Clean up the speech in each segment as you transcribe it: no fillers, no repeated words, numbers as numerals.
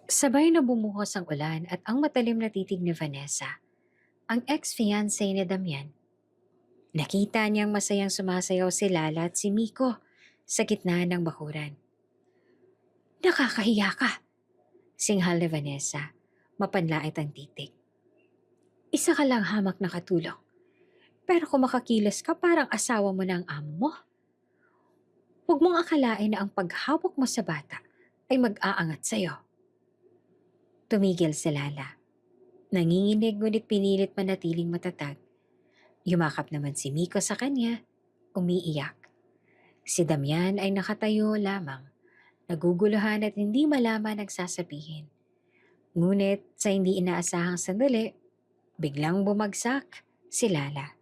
Sabay na bumuhos ang ulan at ang matalim na titig ni Vanessa, ang ex-fiancé ni Damian. Nakita niyang masayang sumasayaw si Lala at si Miko sa gitna ng bakuran. Nakakahiya ka, singhal ni Vanessa, mapanlait ang titig. Isa ka lang hamak na katulong, pero kung makakilos ka parang asawa mo na ang amo mo. Huwag mong akalain na ang paghawak mo sa bata ay mag-aangat sa'yo. Tumigil si Lala. Nanginginig ngunit pinilit manatiling matatag. Yumakap naman si Miko sa kanya, umiiyak. Si Damian ay nakatayo lamang, naguguluhan at hindi malaman ang sasabihin. Ngunit sa hindi inaasahang sandali, biglang bumagsak si Lala.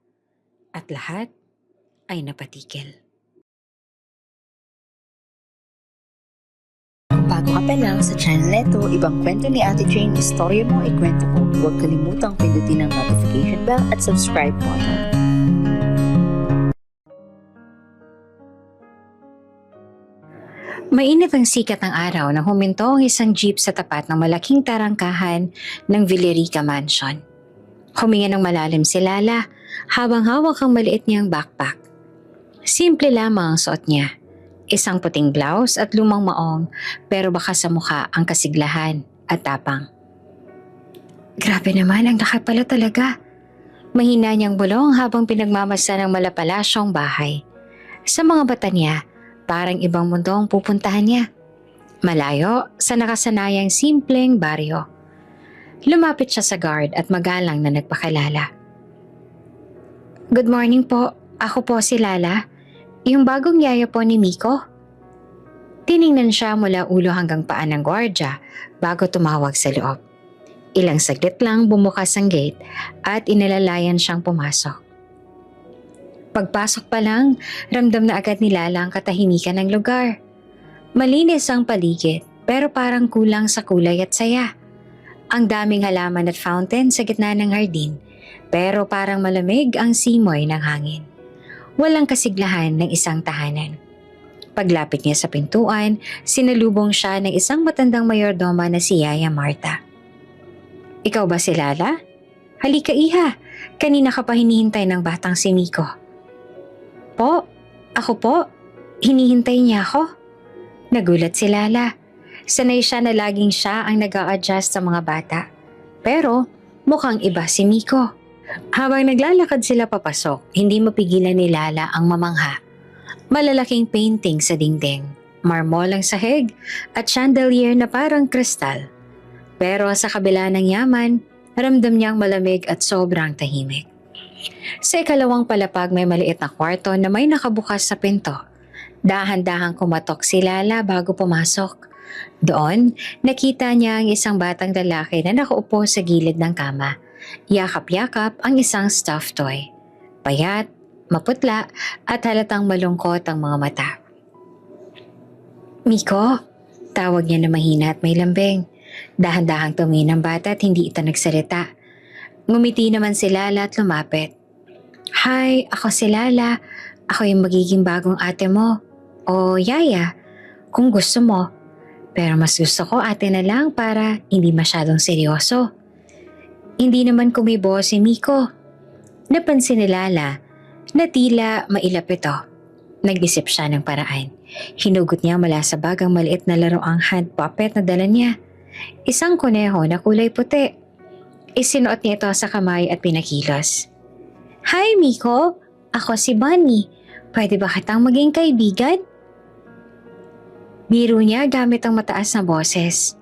At lahat ay napatigil. Kung bago ka pa lang sa channel neto, ibang kwento ni Ate Jane, istorya mo, ikwento ko. Huwag kalimutang pindutin ang notification bell at subscribe button. Mainit ang sikat ng araw nang huminto ang isang jeep sa tapat ng malaking tarangkahan ng Villarica Mansion. Huminga ng malalim si Lala habang hawak ang maliit niyang backpack. Simple lamang ang suot niya. Isang puting blouse at lumang maong pero baka sa mukha ang kasiglahan at tapang. Grabe naman ang laki pala talaga. Mahina niyang bulong habang pinagmamasa ng malapalasyong bahay. Sa mga mata niya, parang ibang mundo ang pupuntahan niya. Malayo sa nakasanayang simpleng baryo. Lumapit siya sa guard at magalang na nagpakilala. Good morning po. Ako po si Lala. Yung bagong yaya po ni Miko. Tiningnan siya mula ulo hanggang paa ng gwardya bago tumawag sa loob. Ilang saglit lang bumukas ang gate at inalalayan siyang pumasok. Pagpasok pa lang, ramdam na agad ni Lala ang katahimikan ng lugar. Malinis ang paligid pero parang kulang sa kulay at saya. Ang daming halaman at fountain sa gitna ng hardin pero parang malamig ang simoy ng hangin. Walang kasiglahan ng isang tahanan. Paglapit niya sa pintuan, sinalubong siya ng isang matandang mayordoma na si Yaya Marta. Ikaw ba si Lala? Halika iha, kanina ka pa hinihintay ng batang si Miko. Po, ako po, hinihintay niya ako. Nagulat si Lala. Sanay siya na laging siya ang nag-a-adjust sa mga bata. Pero mukhang iba si Miko. Habang naglalakad sila papasok, hindi mapigilan ni Lala ang mamangha. Malalaking painting sa dingding, marmol ang sahig at chandelier na parang kristal. Pero sa kabila ng yaman, ramdam niyang malamig at sobrang tahimik. Sa ikalawang palapag may maliit na kwarto na may nakabukas sa pinto. Dahan-dahang kumatok si Lala bago pumasok. Doon, nakita niya ang isang batang lalaki na nakaupo sa gilid ng kama. Yakap-yakap ang isang stuffed toy. Payat, maputla at halatang malungkot ang mga mata. Miko, tawag niya na mahina at may lambing. Dahan-dahang tumingin ang bata at hindi ito nagsalita. Ngumiti naman si Lala at lumapit. Hi, ako si Lala. Ako yung magiging bagong ate mo. O yaya, kung gusto mo. Pero mas gusto ko ate na lang para hindi masyadong seryoso. Hindi naman kumibo si Miko. Napansin ni Lala na tila mailap ito. Nag-isip siya ng paraan. Hinugot niya mula sa bag ang maliit na laruang hand puppet na dala niya. Isang kuneho na kulay puti. Isinuot niya ito sa kamay at pinakilos. Hi Miko, ako si Bunny. Pwede ba kitang maging kaibigan? Biro niya gamit ang mataas na boses.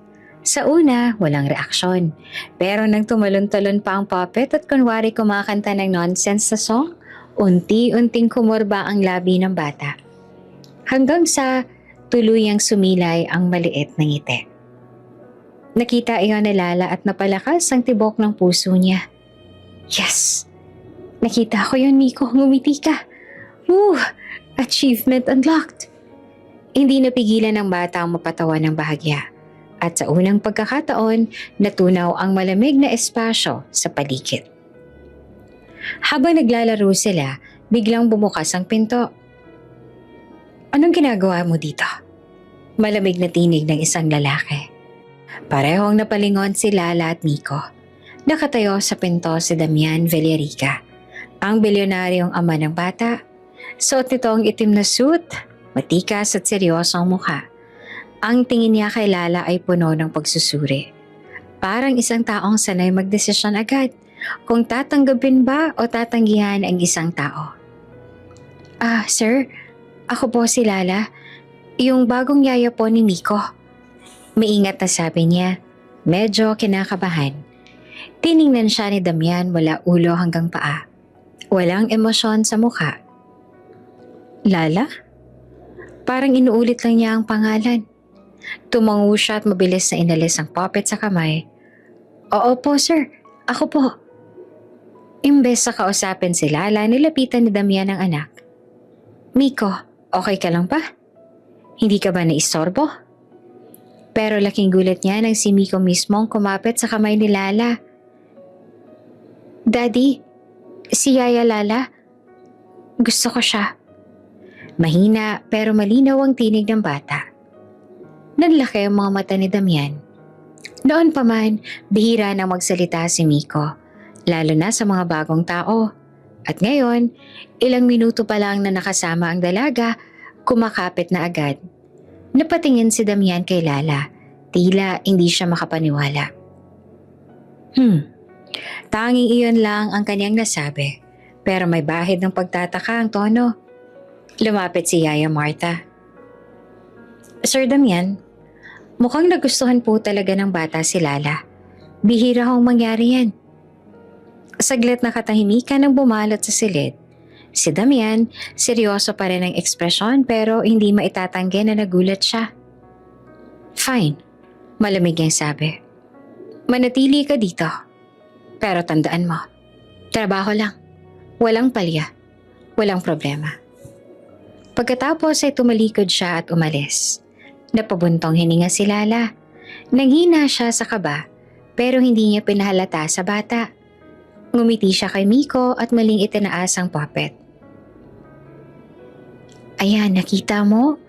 Sa una, walang reaksyon. Pero nang tumalon-talon pa ang puppet at kunwari kumakanta ng nonsense sa song, unti-unting kumurba ang labi ng bata. Hanggang sa tuluyang sumilay ang maliit na ngiti. Nakita iyon ni Lala at napalakas ang tibok ng puso niya. Yes! Nakita ko yun, Miko. Ngumiti ka. Woo! Achievement unlocked! Hindi napigilan ng bata ang mapatawa ng bahagya. At sa unang pagkakataon, natunaw ang malamig na espasyo sa paligid. Habang naglalaro sila, biglang bumukas ang pinto. Anong ginagawa mo dito? Malamig na tinig ng isang lalaki. Parehong napalingon si Lala at Miko. Nakatayo sa pinto si Damian Villarica, ang bilyonaryong ama ng bata. Suot nito ang itim na suit, matikas at seryosong mukha. Ang tingin niya kay Lala ay puno ng pagsusuri. Parang isang taong sanay magdesisyon agad kung tatanggapin ba o tatanggihan ang isang tao. Sir, ako po si Lala, yung bagong yaya po ni Miko. Maingat na sabi niya, medyo kinakabahan. Tiningnan siya ni Damian mula ulo hanggang paa. Walang emosyon sa mukha. Lala? Parang inuulit lang niya ang pangalan. Tumango siya at mabilis na inalis ang puppet sa kamay. Oo po sir, ako po. Imbes sa kausapin si Lala, nilapitan ni Damian ang anak. Miko, okay ka lang pa? Hindi ka ba naistorbo? Pero laking gulat niya nang si Miko mismong kumapit sa kamay ni Lala. Daddy, si Yaya Lala, gusto ko siya. Mahina pero malinaw ang tinig ng bata. Nanlaki ang mga mata ni Damian. Noon pa man, bihira nang magsalita si Miko, lalo na sa mga bagong tao. At ngayon, ilang minuto pa lang na nakasama ang dalaga, kumakapit na agad. Napatingin si Damian kay Lala, tila hindi siya makapaniwala. Tanging iyon lang ang kanyang nasabi, pero may bahid ng pagtataka ang tono. Lumapit si Yaya Martha. Sir Damian, mukhang nagustuhan po talaga ng bata si Lala. Bihira hong mangyari yan. Saglit na katahimikan ang bumalot sa silid. Si Damian, seryoso pa rin ang ekspresyon pero hindi maitatanggi na nagulat siya. Fine, malamig niyang sabi. Manatili ka dito. Pero tandaan mo, trabaho lang. Walang palya. Walang problema. Pagkatapos ay tumalikod siya at umalis. Napabuntong hininga si Lala. Nanghina siya sa kaba pero hindi niya pinahalata sa bata. Ngumiti siya kay Miko at maling itinaas ang puppet. Ayan, nakita mo?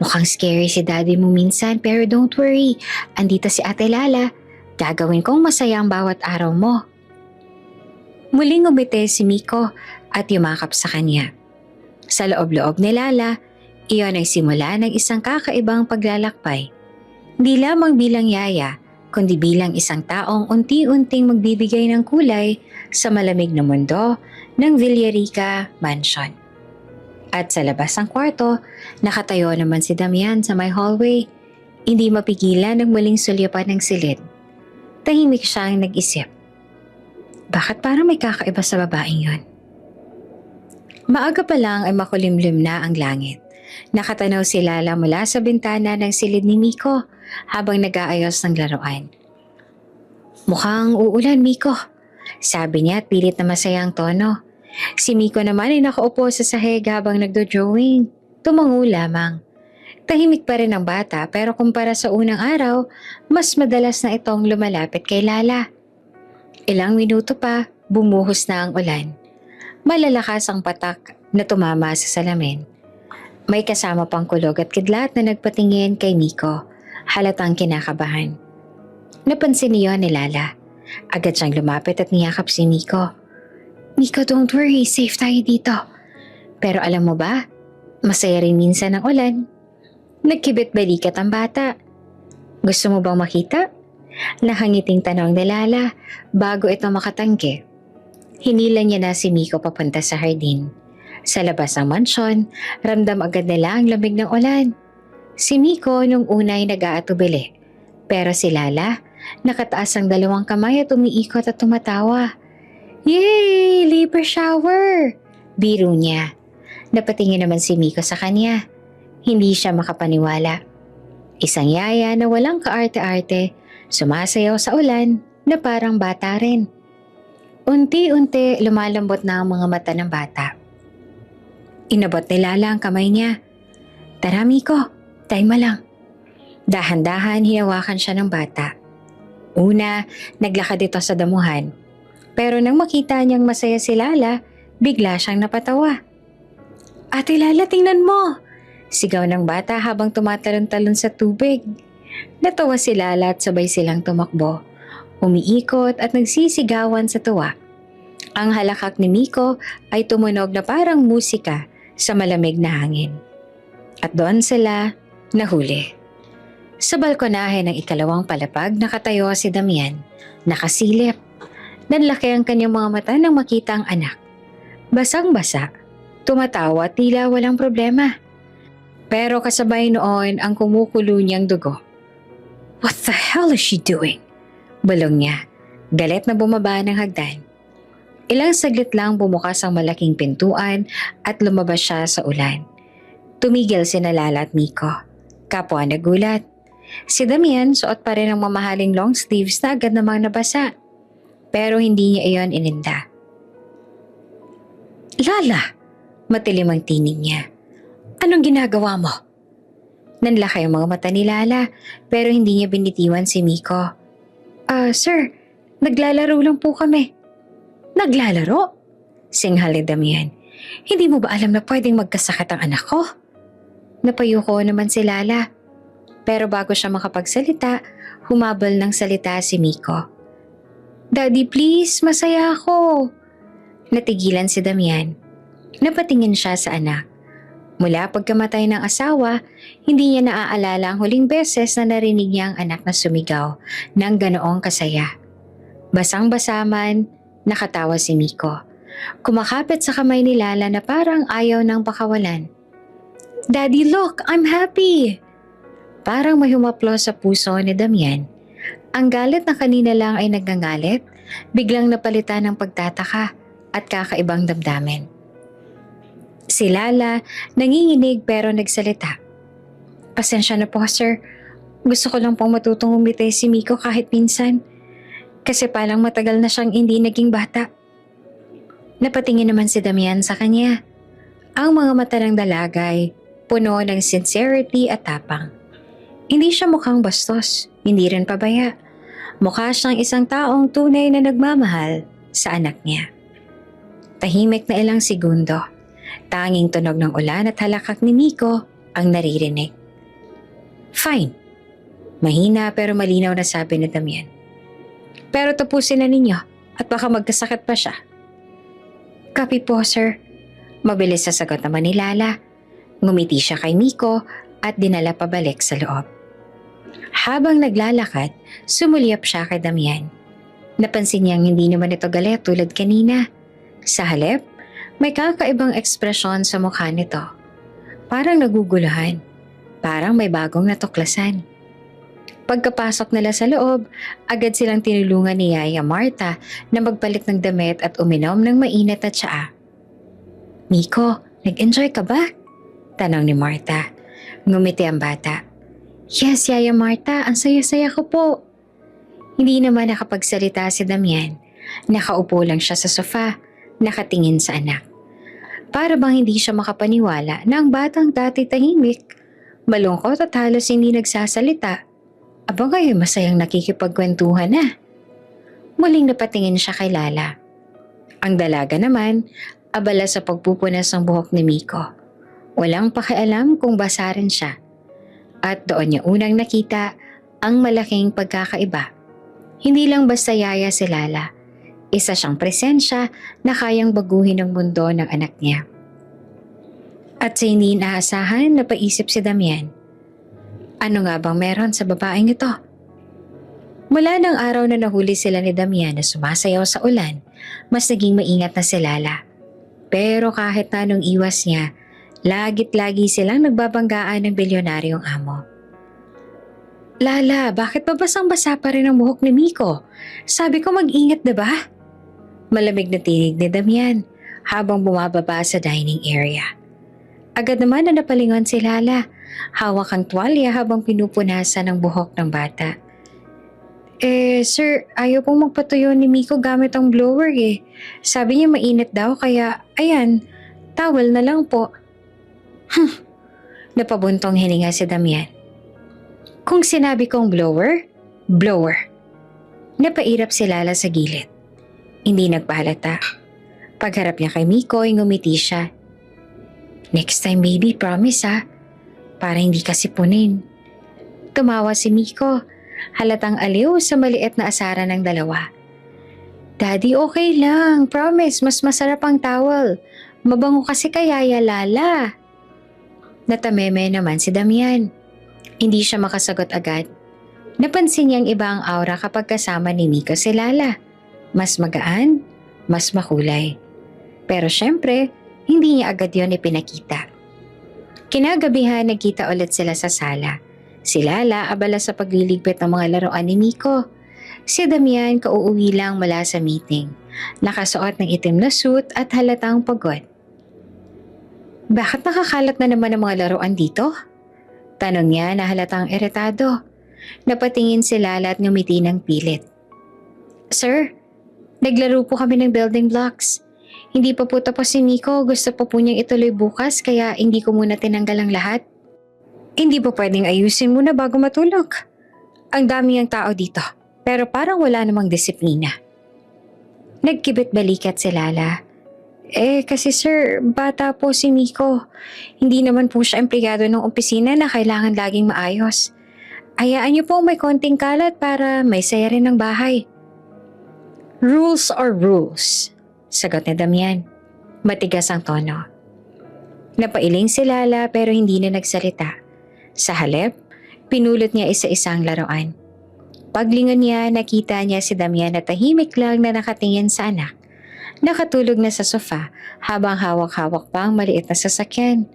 Mukhang scary si daddy mo minsan pero don't worry. Andito si Ate Lala. Gagawin kong masaya ang bawat araw mo. Muling umiti si Miko at yumakap sa kanya. Sa loob-loob ni Lala, iyon ay simula ng isang kakaibang paglalakbay. Di lamang bilang yaya, kundi bilang isang taong unti-unting magbibigay ng kulay sa malamig na mundo ng Villarica Mansion. At sa labas ng kwarto, nakatayo naman si Damian sa may hallway. Hindi mapigilan ng muling sulyapan ng silid. Tahimik siyang nag-isip. Bakit parang may kakaiba sa babaeng yon? Maaga pa lang ay makulimlim na ang langit. Nakatanaw si Lala mula sa bintana ng silid ni Miko habang nag-aayos ng laruan. Mukhang uulan, Miko. Sabi niya at pilit na masaya ang tono. Si Miko naman ay nakaupo sa sahig habang nagdo-drawing. Tumango lamang. Tahimik pa rin ang bata pero kumpara sa unang araw, mas madalas na itong lumalapit kay Lala. Ilang minuto pa, bumuhos na ang ulan. Malalakas ang patak na tumama sa salamin. May kasama pang kulog at kidlat na nagpatingin kay Miko. Halatang kinakabahan. Napansin niyo ni Lala. Agad siyang lumapit at niyakap si Miko. Miko, don't worry, safe tayo dito. Pero alam mo ba, masaya rin minsan ang ulan. Nagkibit balikat ang bata. Gusto mo bang makita? Nakangiting tanong ni Lala bago ito makatanggi. Hinila niya na si Miko papunta sa hardin. Sa labas ng mansyon, ramdam agad nila ang lamig ng ulan. Si Miko nung una ay nag-aatubili. Pero si Lala, nakataas ang dalawang kamay at umiikot at tumatawa. Yay! Labor shower! Biro niya. Napatingin naman si Miko sa kanya. Hindi siya makapaniwala. Isang yaya na walang kaarte-arte, sumasayaw sa ulan na parang bata rin. Unti-unti lumalambot na ang mga mata ng bata. Inabot ni Lala ang kamay niya. Tara Miko, tayo lang. Dahan-dahan hinawakan siya ng bata. Una, naglakad ito sa damuhan. Pero nang makita niyang masaya si Lala, bigla siyang napatawa. Ate Lala, tingnan mo! Sigaw ng bata habang tumatalon-talon sa tubig. Natawa si Lala at sabay silang tumakbo. Umiikot at nagsisigawan sa tuwa. Ang halakak ni Miko ay tumunog na parang musika sa malamig na hangin. At doon sila nahuli. Sa balkonahe ng ikalawang palapag nakatayo si Damian, nakasilip. Nanlaki ang kanyang mga mata nang makita ang anak. Basang-basa, tumatawa at tila walang problema. Pero kasabay noon ang kumukulo niyang dugo. What the hell is she doing? Bulong niya, galit na bumaba ng hagdan. Ilang saglit lang bumukas ang malaking pintuan at lumabas siya sa ulan. Tumigil si Lala at Miko. Kapwa nagulat. Si Damian suot pa rin ang mamahaling long sleeves na agad namang nabasa. Pero hindi niya iyon ininda. Lala! Matilim ang tinig niya. Anong ginagawa mo? Nanlaki ang mga mata ni Lala pero hindi niya binitiwan si Miko. Sir, naglalaro lang po kami. Naglalaro? Singhal ni Damian. Hindi mo ba alam na pwedeng magkasakit ang anak ko? Napayuko naman si Lala. Pero bago siya makapagsalita, humabol ng salita si Miko. Daddy please, masaya ako. Natigilan si Damian. Napatingin siya sa anak. Mula pagkamatay ng asawa, hindi niya naaalala ang huling beses na narinig niya ang anak na sumigaw ng ganoong kasaya. Basang-basa man, nakatawa si Miko. Kumakapit sa kamay ni Lala na parang ayaw nang pakawalan. Daddy, look! I'm happy! Parang may humaplo sa puso ni Damian. Ang galit na kanina lang ay nagngangalit, biglang napalitan ng pagtataka at kakaibang damdamin. Si Lala nanginginig pero nagsalita. Pasensya na po sir, gusto ko lang pong matutong umiti si Miko kahit minsan. Kasi palang matagal na siyang hindi naging bata. Napatingin naman si Damian sa kanya. Ang mga mata ng dalagay puno ng sincerity at tapang. Hindi siya mukhang bastos, hindi rin pabaya. Mukha siyang isang taong tunay na nagmamahal sa anak niya. Tahimik na ilang segundo. Tanging tunog ng ulan at halakak ni Miko ang naririnig. Fine. Mahina pero malinaw na sabi ni Damian. Pero tapusin na ninyo at baka magkasakit pa siya. Copy po sir. Mabilis sa sagot naman ni Lala. Ngumiti siya kay Miko at dinala pabalik sa loob. Habang naglalakad, sumulyap siya kay Damian. Napansin niyang hindi naman ito galit tulad kanina. Sa halip, may kakaibang ekspresyon sa mukha nito. Parang naguguluhan. Parang may bagong natuklasan. Pagkapasok nila sa loob, agad silang tinulungan ni Yaya Marta na magpalit ng damit at uminom ng mainit na tsaa. Miko, nag-enjoy ka ba? Tanong ni Marta. Ngumiti ang bata. Yes, Yaya Marta, ang saya-saya ko po. Hindi naman nakapagsalita si Damian. Nakaupo lang siya sa sofa, nakatingin sa anak. Para bang hindi siya makapaniwala na ang batang dati tahimik, malungkot at halos hindi nagsasalita. Abang ngayon masayang nakikipagkwentuhan na. Muling napatingin siya kay Lala. Ang dalaga naman, abala sa pagpupunas ng buhok ni Miko. Walang pakialam kung basa rin siya. At doon niya unang nakita ang malaking pagkakaiba. Hindi lang basta yaya si Lala. Isa siyang presensya na kayang baguhin ang mundo ng anak niya. At sa hindi inaasahan, napaisip si Damian. Ano nga bang meron sa babaeng ito? Mula ng araw na nahuli sila ni Damian na sumasayaw sa ulan, mas naging maingat na si Lala. Pero kahit na nung iwas niya, lagit-lagi silang nagbabanggaan ng bilyonaryong amo. Lala, bakit ba basang-basa pa rin ang buhok ni Miko? Sabi ko mag-ingat diba? Malamig na tinig ni Damian habang bumababa sa dining area. Agad naman na napalingon si Lala, hawak ang tuwalya habang pinupunasan ang buhok ng bata. Sir, ayaw pong magpatuyo ni Miko gamit ang blower eh. Sabi niya mainit daw kaya, ayan, towel na lang po. Napabuntong hininga si Damian. Kung sinabi kong blower, blower. Napairap si Lala sa gilid. Hindi nagpahalata. Pagharap niya kay Miko ay ngumiti siya. Next time baby, promise ha. Para hindi ka sipunin. Tumawa si Miko. Halatang aliw sa maliit na asaran ng dalawa. Daddy, okay lang. Promise, mas masarap ang towel. Mabango kasi kaya Lala. Natameme naman si Damian. Hindi siya makasagot agad. Napansin niyang iba ang aura kapag kasama ni Miko si Lala. Mas magaan, mas makulay. Pero syempre, hindi niya agad yon ipinakita. Kinagabihan nagkita ulit sila sa sala. Si Lala abala sa pagliligpit ng mga laruan ni Miko. Si Damian kauuwi lang mula sa meeting. Nakasuot ng itim na suit at halatang pagod. Bakit nakakalat na naman ang mga laruan dito? Tanong niya na halatang iritado. Napatingin si Lala at ngumiti ng pilit. Sir, naglaro po kami ng building blocks. Hindi pa po tapos si Miko. Gusto pa po niyang ituloy bukas kaya hindi ko muna tinanggal ang lahat. Hindi po pwedeng ayusin muna bago matulog. Ang dami ang tao dito, pero parang wala namang disiplina. Nagkibit balikat si Lala. Kasi sir, bata po si Miko. Hindi naman po siya empleyado ng opisina na kailangan laging maayos. Hayaan niyo po may konting kalat para may saya rin ng bahay. Rules are rules, sagot ni Damian. Matigas ang tono. Napailing si Lala pero hindi na nagsalita. Sa halip, pinulot niya isa-isang laruan. Paglingon niya, nakita niya si Damian na tahimik lang na nakatingin sa anak. Nakatulog na sa sofa habang hawak-hawak pa ang maliit na sasakyan.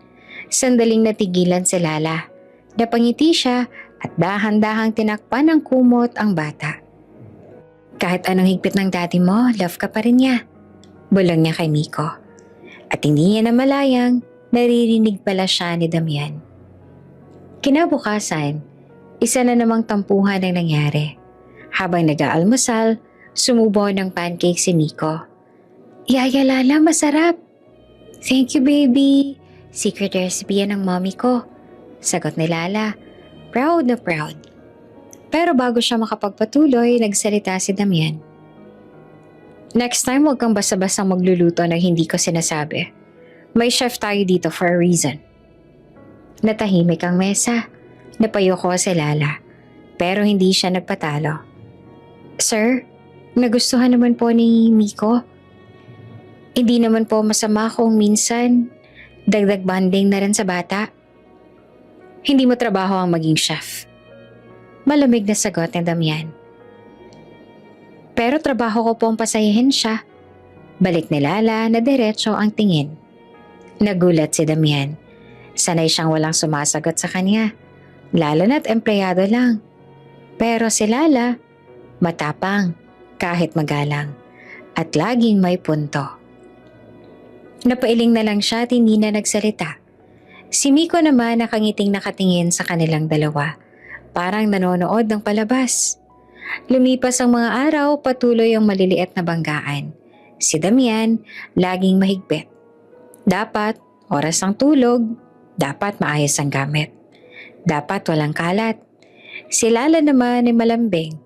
Sandaling natigilan si Lala. Napangiti siya at dahan-dahang tinakpan ng kumot ang bata. Kahit anong higpit ng daddy mo, love ka pa rin niya. Bulong niya kay Miko. At hindi niya namalayang, naririnig pala siya ni Damian. Kinabukasan, isa na namang tampuhan ang nangyari. Habang nag-aalmusal, sumubo ng pancake si Miko. Yaya Lala, masarap. Thank you baby. Secret recipe yan ng mommy ko. Sagot ni Lala. Proud na proud. Pero bago siya makapagpatuloy, nagsalita si Damian. Next time huwag kang basta-basta magluluto na hindi ko sinasabi. May chef tayo dito for a reason. Natahimik ang mesa. Napayoko si Lala. Pero hindi siya nagpatalo. Sir, nagustuhan naman po ni Miko. Hindi naman po masama kung minsan dagdag bonding na rin sa bata. Hindi mo trabaho ang maging chef. Malamig na sagot ni Damian. Pero trabaho ko po ang pasayahin siya. Balik ni Lala na diretso ang tingin. Nagulat si Damian. Sanay siyang walang sumasagot sa kanya. Lalo na't empleyado lang. Pero si Lala, matapang, kahit magalang. At laging may punto. Napailing na lang siya at hindi na nagsalita. Si Miko naman nakangiting nakatingin sa kanilang dalawa. Parang nanonood ng palabas. Lumipas ang mga araw, patuloy ang maliliit na banggaan. Si Damian, laging mahigpit. Dapat, oras ng tulog, dapat maayos ang gamit. Dapat walang kalat. Si Lala naman ay malambing.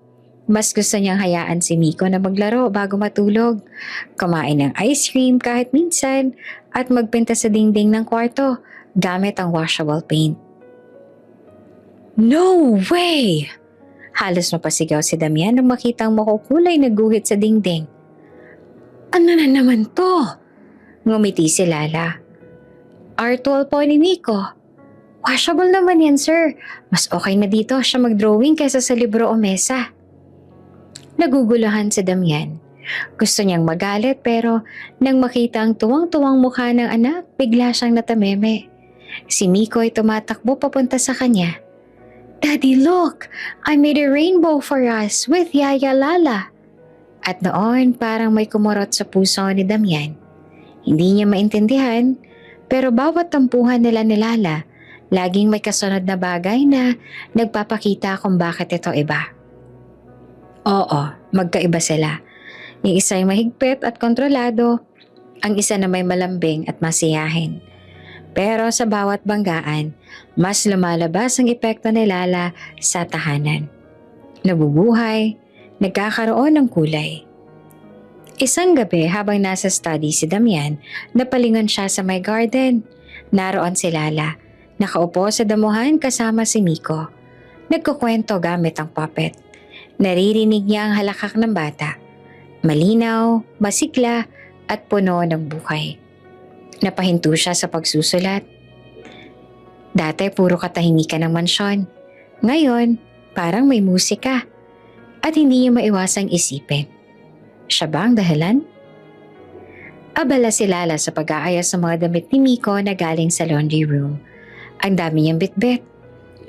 Mas gusto niyang hayaan si Miko na maglaro bago matulog, kumain ng ice cream kahit minsan, at magpinta sa dingding ng kwarto gamit ang washable paint. No way! Halos mapasigaw si Damian nang makitang makukulay na guhit sa dingding. Ano na naman to? Ngumiti si Lala. Art wall po ni Miko. Washable naman yan, sir. Mas okay na dito siya mag-drawing kaysa sa libro o mesa. Naguguluhan si Damian. Gusto niyang magalit pero nang makita ang tuwang-tuwang mukha ng anak, bigla siyang natameme. Si Miko ay tumatakbo papunta sa kanya. Daddy, look! I made a rainbow for us with Yaya Lala. At noon parang may kumurot sa puso ni Damian. Hindi niya maintindihan, pero bawat tampuhan nila ni Lala, laging may kasunod na bagay na nagpapakita kung bakit ito iba. Oo, magkaiba sila. Yung isa ay mahigpit at kontrolado, ang isa na may malambing at masiyahin. Pero sa bawat banggaan, mas lumalabas ang epekto ni Lala sa tahanan. Nabubuhay, nagkakaroon ng kulay. Isang gabi habang nasa study si Damian, napalingon siya sa may garden. Naroon si Lala, nakaupo sa damuhan kasama si Miko. Nagkukwento gamit ang puppet. Naririnig niya ang halakak ng bata. Malinaw, masigla, at puno ng buhay. Napahinto siya sa pagsusulat. Dati puro katahimikan ng mansyon. Ngayon, parang may musika. At hindi niya maiwasang isipin. Siya ba ang dahilan? Abala si Lala sa pag-aayos ng mga damit ni Miko na galing sa laundry room. Ang dami niyang bitbit.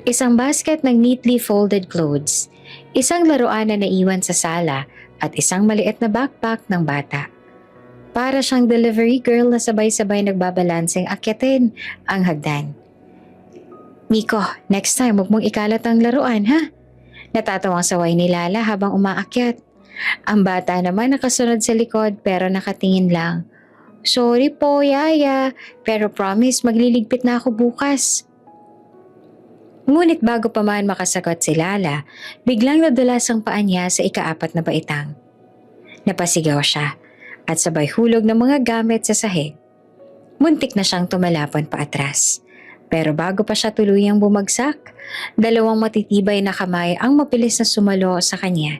Isang basket ng neatly folded clothes, isang laruan na naiwan sa sala at isang maliit na backpack ng bata. Para siyang delivery girl na sabay-sabay nagbabalanseng akyatin ang hagdan. Miko, next time huwag mong ikalat ang laruan ha? Natatawang saway ni Lala habang umaakyat. Ang bata naman nakasunod sa likod pero nakatingin lang. Sorry po, Yaya, pero promise magliligpit na ako bukas. Ngunit bago pa man makasagot si Lala, biglang nadulas ang paa niya sa ika-4 na baitang. Napasigaw siya at sabay hulog ng mga gamit sa sahig. Muntik na siyang tumalapon pa atras. Pero bago pa siya tuluyang bumagsak, 2 matitibay na kamay ang mabilis na sumalo sa kanya.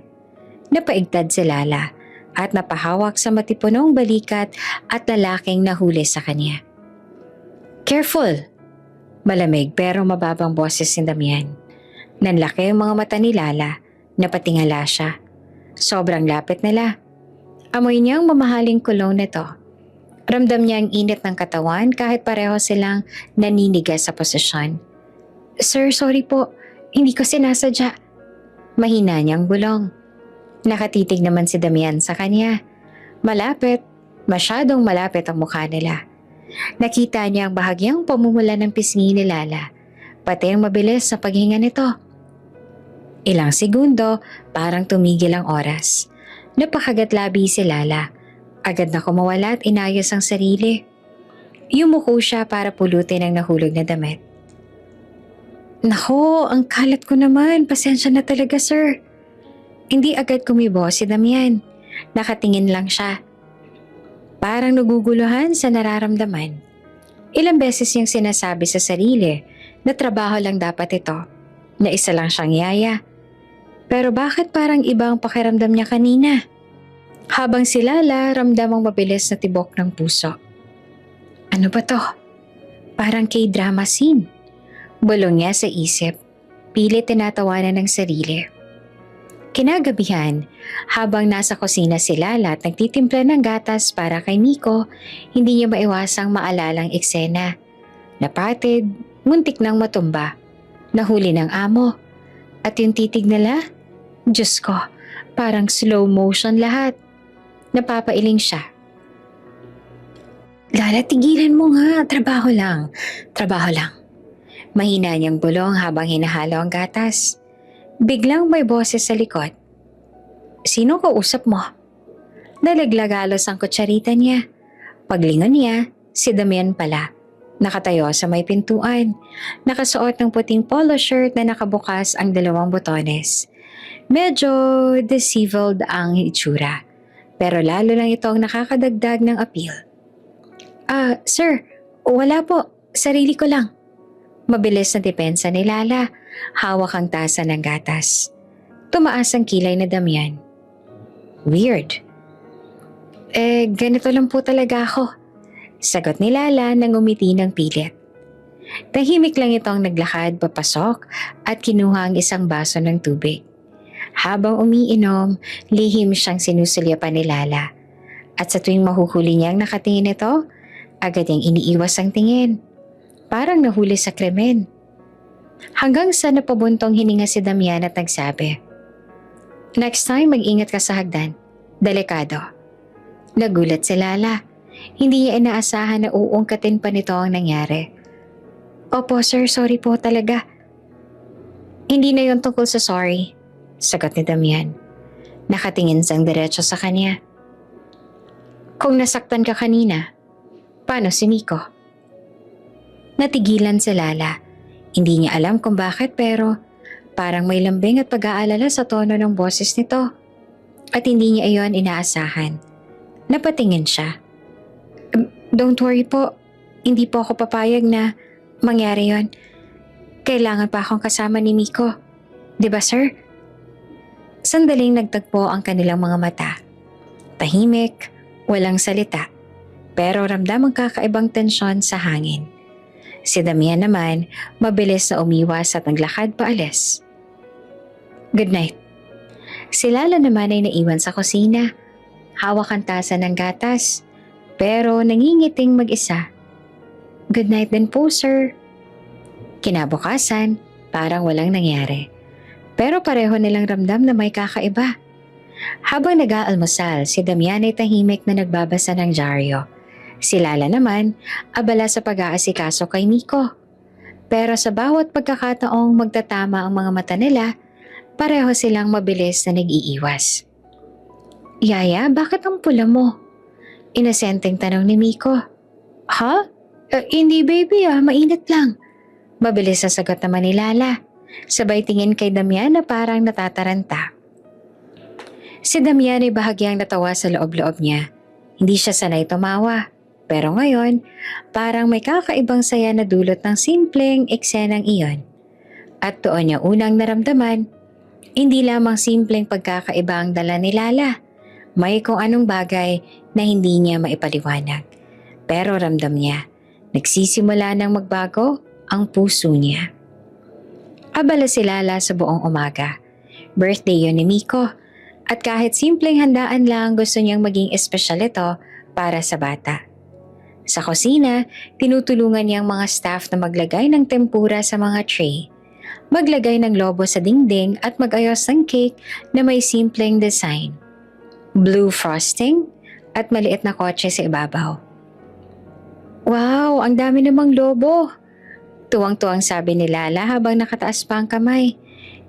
Napaigtad si Lala at napahawak sa matipunong balikat at lalaking nahuli sa kanya. Careful! Malamig pero mababang boses ni Damian. Nanlaki ang mga mata ni Lala, napatingala siya. Sobrang lapit nila. Amoy niyang mamahaling kulong nito. Ramdam niya ang init ng katawan kahit pareho silang naninigas sa posisyon. Sir, sorry po. Hindi ko sinasadya. Mahina niyang bulong. Nakatitig naman si Damian sa kanya. Malapit, masyadong malapit ang mukha nila. Nakita niya ang bahagyang pamumula ng pisngi ni Lala, pati ang mabilis na paghinga nito. Ilang segundo, parang tumigil ang oras. Napakagatlabi si Lala. Agad na kumawala at inayos ang sarili. Yumuko siya para pulutin ang nahulog na damit. Nako, ang kalat ko naman. Pasensya na talaga, sir. Hindi agad kumibo si Damian. Nakatingin lang siya. Parang naguguluhan sa nararamdaman. Ilang beses niyang sinasabi sa sarili na trabaho lang dapat ito, na isa lang siyang yaya. Pero bakit parang iba ang pakiramdam niya kanina? Habang si Lala ramdam ang mabilis na tibok ng puso. Ano ba to? Parang K-drama scene. Bulong niya sa isip, pilit tinatawanan ng sarili. Kinagabihan, habang nasa kusina si Lala at nagtitimpla ng gatas para kay Miko, hindi niya maiwasang maalalang eksena. Napatid, muntik nang matumba, nahuli ng amo. At yung titig nila, Diyos ko, parang slow motion lahat. Napapailing siya. Lala, tigilan mo nga, trabaho lang. Trabaho lang. Mahina niyang bulong habang hinahalo ang gatas. Biglang may boses sa likod. Sino kausap mo? Nalaglagalos ang kutsarita niya. Paglingon niya, si Damian pala. Nakatayo sa may pintuan. Nakasuot ng puting polo shirt na nakabukas ang 2 botones. Medyo disheveled ang itsura. Pero lalo lang itong nakakadagdag ng appeal. Sir, wala po. Sarili ko lang. Mabilis na depensa ni Lala. Hawak ang tasa ng gatas. Tumaas ang kilay na Damian. Weird. Ganito lang po talaga ako. Sagot ni Lala nang umiti ng pilit. Tahimik lang itong naglakad papasok at kinuha ang isang baso ng tubig. Habang umiinom, lihim siyang sinusulyapan ni Lala. At sa tuwing mahuhuli niyang nakatingin ito, agad niyang iniiwas ang tingin. Parang nahuli sa krimen. Hanggang sa napabuntong hininga si Damian at nagsabi, Next time mag-ingat ka sa hagdan. Delikado. Nagulat si Lala. Hindi niya inaasahan na uungkatin pa nito ang nangyari. Opo sir, sorry po talaga. Hindi na yon tungkol sa sorry. Sagot ni Damian. Nakatingin siyang diretso sa kanya. Kung nasaktan ka kanina, paano si Miko? Natigilan si Lala. Hindi niya alam kung bakit pero parang may lambing at pag-aalala sa tono ng boses nito. At hindi niya iyon inaasahan. Napatingin siya. Don't worry po. Hindi po ako papayag na mangyari yon. Kailangan pa akong kasama ni Miko. Di ba, sir? Sandaling nagtagpo ang kanilang mga mata. Tahimik, walang salita, pero ramdam ang kakaibang tensyon sa hangin. Si Damian naman, mabilis na umiwas at naglakad paalis. Good night. Si Lala naman ay naiwan sa kusina. Hawak ang tasa ng gatas, pero nangingiting mag-isa. Good night din po, sir. Kinabukasan, parang walang nangyari. Pero pareho nilang ramdam na may kakaiba. Habang nag-aalmusal, si Damian ay tahimik na nagbabasa ng dyaryo. Si Lala naman, abala sa pag-aasikaso kay Miko. Pero sa bawat pagkakataong magtatama ang mga mata nila, pareho silang mabilis na nag-iiwas. Yaya, bakit ang pula mo? Inosenteng tanong ni Miko. Ha? Hindi baby mainit lang. Mabilis na sagot naman ni Lala. Sabay tingin kay Damian na parang natataranta. Si Damian ay bahagyang natawa sa loob-loob niya. Hindi siya sanay tumawa. Pero ngayon, parang may kakaibang saya na dulot ng simpleng eksenang iyon. At doon niya unang naramdaman, hindi lamang simpleng pagkakaiba ang dala ni Lala. May kung anong bagay na hindi niya maipaliwanag. Pero ramdam niya, nagsisimula nang magbago ang puso niya. Abala si Lala sa buong umaga. Birthday yun ni Miko. At kahit simpleng handaan lang, gusto niyang maging espesyal ito para sa bata. Sa kusina, tinutulungan niyang mga staff na maglagay ng tempura sa mga tray, maglagay ng lobo sa dingding at magayos ng cake na may simpleng design. Blue frosting at maliit na kotse sa ibabaw. Wow, ang dami namang lobo! Tuwang-tuwang sabi ni Lala habang nakataas pa ang kamay.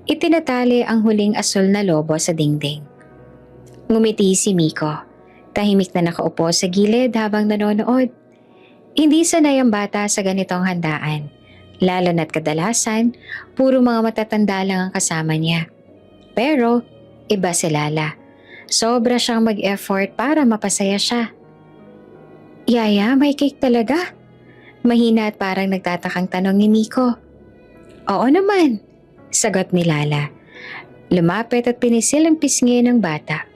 Itinatali ang huling asul na lobo sa dingding. Ngumiti si Miko. Tahimik na nakaupo sa gilid habang nanonood. Hindi sanay ang bata sa ganitong handaan. Lalo na't kadalasan, puro mga matatanda lang ang kasama niya. Pero, iba si Lala. Sobra siyang mag-effort para mapasaya siya. Yaya, may cake talaga? Mahina at parang nagtatakang tanong ni Miko. Oo naman, sagot ni Lala. Lumapit at pinisil ang pisngi ng bata.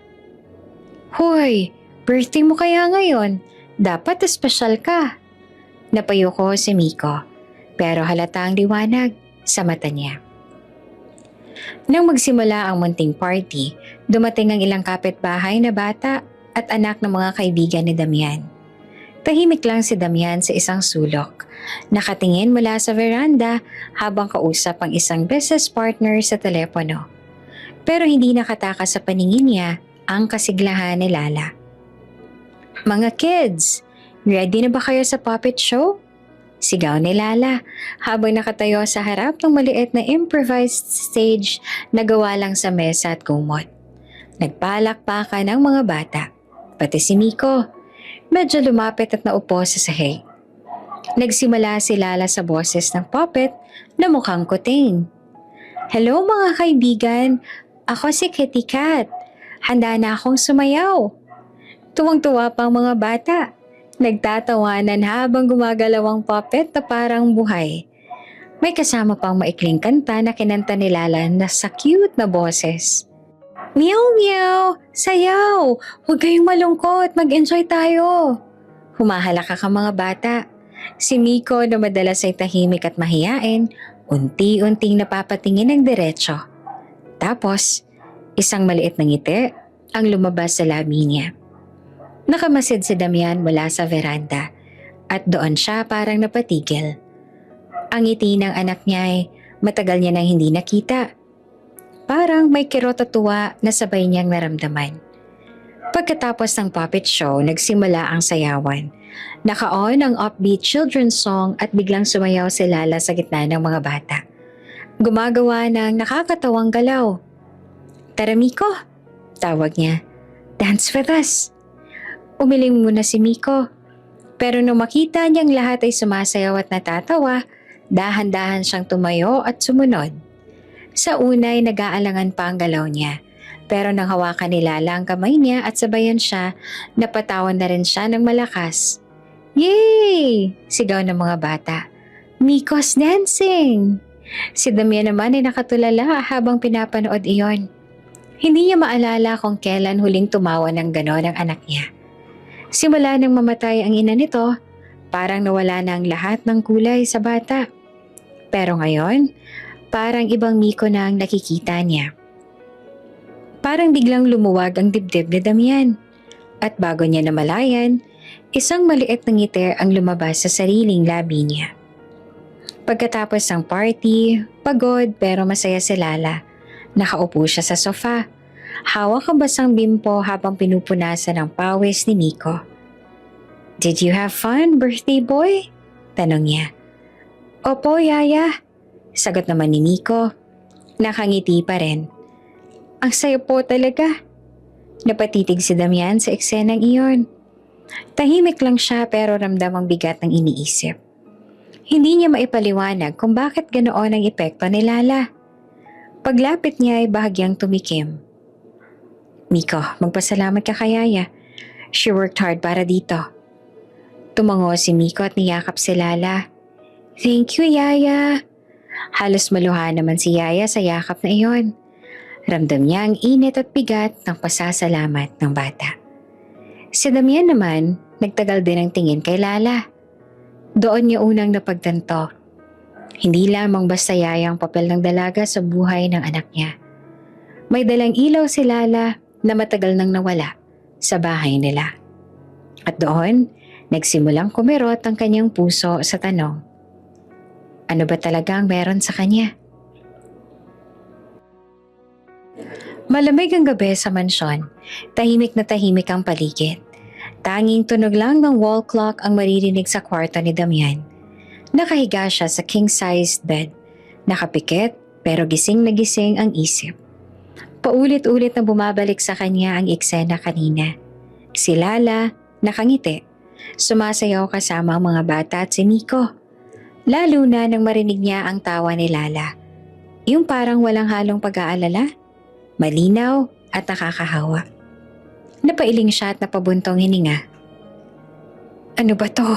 Hoy, birthday mo kaya ngayon? Dapat espesyal ka. Napayo ko si Miko, pero halata ang liwanag sa mata niya. Nang magsimula ang munting party, dumating ang ilang kapitbahay na bata at anak ng mga kaibigan ni Damian. Tahimik lang si Damian sa isang sulok, nakatingin mula sa veranda habang kausap ang isang business partner sa telepono. Pero hindi nakatakas sa paningin niya ang kasiglahan ni Lala. Mga kids, ready na ba kayo sa puppet show? Sigaw ni Lala habang nakatayo sa harap ng maliit na improvised stage na gawa lang sa mesa at kumot. Nagpalakpakan ang mga bata, pati si Miko. Medyo lumapit at naupo sa sahig. Nagsimula si Lala sa boses ng puppet na mukhang kuting. Hello mga kaibigan, ako si Kitty Cat. Handa na akong sumayaw. Tuwang-tuwa pa ang mga bata. Nagtatawanan habang gumagalaw ang puppet na parang buhay. May kasama pang maikling kanta na kinanta ni Lala na sa cute na boses. Meow meow! Sayaw! Huwag kayong malungkot, mag-enjoy tayo! Humahalakak ang mga bata. Si Miko na madalas ay tahimik at mahiyain, unti-unting napapatingin ng diretso. Tapos, isang maliit na ngiti ang lumabas sa labi niya. Nakamasid si Damian mula sa veranda at doon siya parang napatigil. Ang ngiti ng anak niya ay matagal niya nang hindi nakita. Parang may kirot at tuwa na sabay niyang naramdaman. Pagkatapos ng puppet show, nagsimula ang sayawan. Naka-on ang upbeat children's song at biglang sumayaw si Lala sa gitna ng mga bata. Gumagawa ng nakakatawang galaw. Tara Miko, tawag niya. Dance with us. Umiling muna si Miko. Pero nung makita niyang lahat ay sumasayaw at natatawa, dahan-dahan siyang tumayo at sumunod. Sa una ay nag-aalangan pa ang galaw niya. Pero nang hawakan ni Lala ang kamay niya at sabayan siya, napatawan na rin siya ng malakas. Yay! Sigaw ng mga bata. Miko's dancing! Si Damian naman ay nakatulala habang pinapanood iyon. Hindi niya maalala kung kailan huling tumawa ng gano'n ang anak niya. Simula nang mamatay ang ina nito, parang nawala na ang lahat ng kulay sa bata. Pero ngayon, parang ibang Miko na ang nakikita niya. Parang biglang lumuwag ang dibdib ni Damian. At bago niya namalayan, isang maliit na ngiti ang lumabas sa sariling labi niya. Pagkatapos ng party, pagod pero masaya si Lala. Nakaupo siya sa sofa. Hawak ang basang bimpo habang pinupunasan ang pawis ni Miko. "Did you have fun, birthday boy?" tanong niya. "Opo, Yaya," sagot naman ni Miko. Nakangiti pa rin. "Ang saya po talaga." Napatitig si Damian sa eksenang iyon. Tahimik lang siya pero ramdam ang bigat ng iniisip. Hindi niya maipaliwanag kung bakit ganoon ang epekto ni Lala. Paglapit niya ay bahagyang tumikim. "Miko, magpasalamat ka kay Yaya. She worked hard para dito." Tumango si Miko at niyakap si Lala. "Thank you, Yaya." Halos maluha naman si Yaya sa yakap na iyon. Ramdam niya ang init at bigat ng pasasalamat ng bata. Si Damian naman, nagtagal din ang tingin kay Lala. Doon niya unang napagtanto. Hindi lamang basta Yaya ang papel ng dalaga sa buhay ng anak niya. May dalang ilaw si Lala na matagal nang nawala sa bahay nila. At doon, nagsimulang kumirot ang kanyang puso sa tanong, ano ba talaga ang meron sa kanya? Malamig ang gabi sa mansyon. Tahimik na tahimik ang paligid. Tanging tunog lang ng wall clock ang maririnig sa kwarto ni Damian. Nakahiga siya sa king-sized bed. Nakapikit pero gising na gising ang isip. Paulit-ulit na bumabalik sa kanya ang eksena kanina. Si Lala, nakangiti. Sumasayaw kasama ang mga bata at si Miko. Lalo na nang marinig niya ang tawa ni Lala. Yung parang walang halong pag-aalala. Malinaw at nakakahawa. Napailing siya at napabuntong hininga. Ano ba to?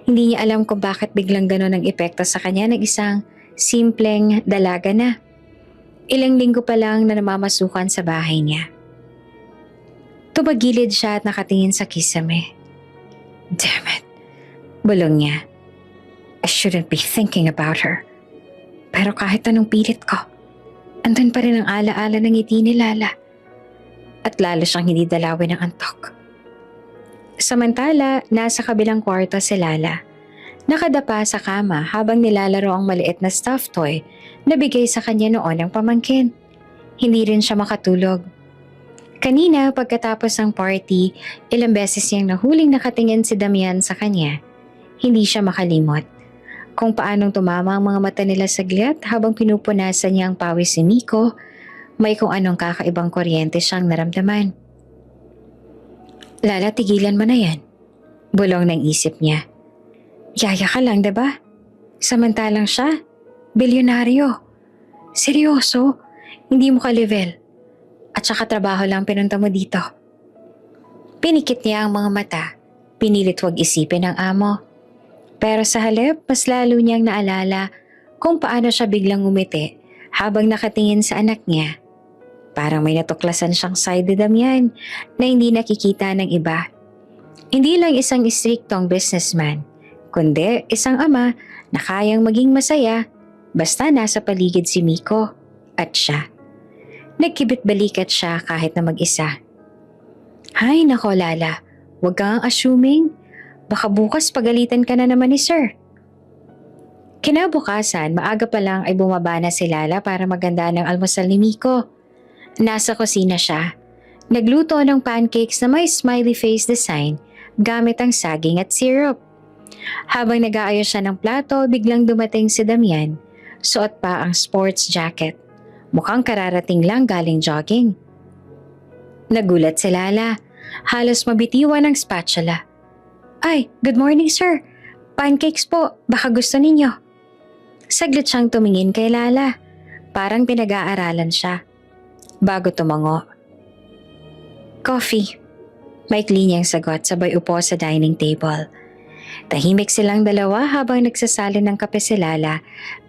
Hindi niya alam kung bakit biglang ganon ang epekto sa kanya ng isang simpleng dalaga na. Ilang linggo pa lang na namamasukan sa bahay niya. Tumagilid siya at nakatingin sa kisame. Damn it, bulong niya. I shouldn't be thinking about her. Pero kahit anong pilit ko, andun pa rin ang alaala ng ngiti ni Lala. At lalo siyang hindi dalawin ng antok. Samantala, nasa kabilang kwarto si Lala. Nakadapa sa kama habang nilalaro ang maliit na stuffed toy na bigay sa kanya noon ng pamangkin. Hindi rin siya makatulog. Kanina pagkatapos ng party, ilang beses niyang nahuling nakatingin si Damian sa kanya. Hindi siya makalimot. Kung paanong tumama ang mga mata nila saglit habang pinupunasan niya ang pawis ni Miko, may kung anong kakaibang kuryente siyang naramdaman. Lala, tigilan mo na yan. Bulong ng isip niya. Yaya ka lang, diba? Samantalang siya, bilyonaryo. Seryoso, hindi mo ka-level. At saka trabaho lang pinunta mo dito. Pinikit niya ang mga mata, pinilit wag isipin ng amo. Pero sa halip, mas lalo niyang naalala kung paano siya biglang umiti habang nakatingin sa anak niya. Parang may natuklasan siyang side ni Damian na hindi nakikita ng iba. Hindi lang isang istriktong businessman, kundi isang ama na kayang maging masaya basta nasa paligid si Miko at siya. Nagkibit-balikat siya kahit na mag-isa. Hay nako Lala, huwag kang assuming. Baka bukas pagalitan ka na naman ni Sir. Kinabukasan, maaga pa lang ay bumaba na si Lala para maganda ng almusal ni Miko. Nasa kusina siya. Nagluto ng pancakes na may smiley face design gamit ang saging at syrup. Habang nag-aayos siya ng plato, biglang dumating si Damian. Suot pa ang sports jacket. Mukhang kararating lang galing jogging. Nagulat si Lala. Halos mabitiwan ang spatula. Ay, good morning sir. Pancakes po, baka gusto ninyo. Saglit siyang tumingin kay Lala. Parang pinag-aaralan siya. Bago tumango. Coffee. Maikli niyang sagot sabay upo sa dining table. Tahimik silang dalawa habang nagsasalin ng kape si Lala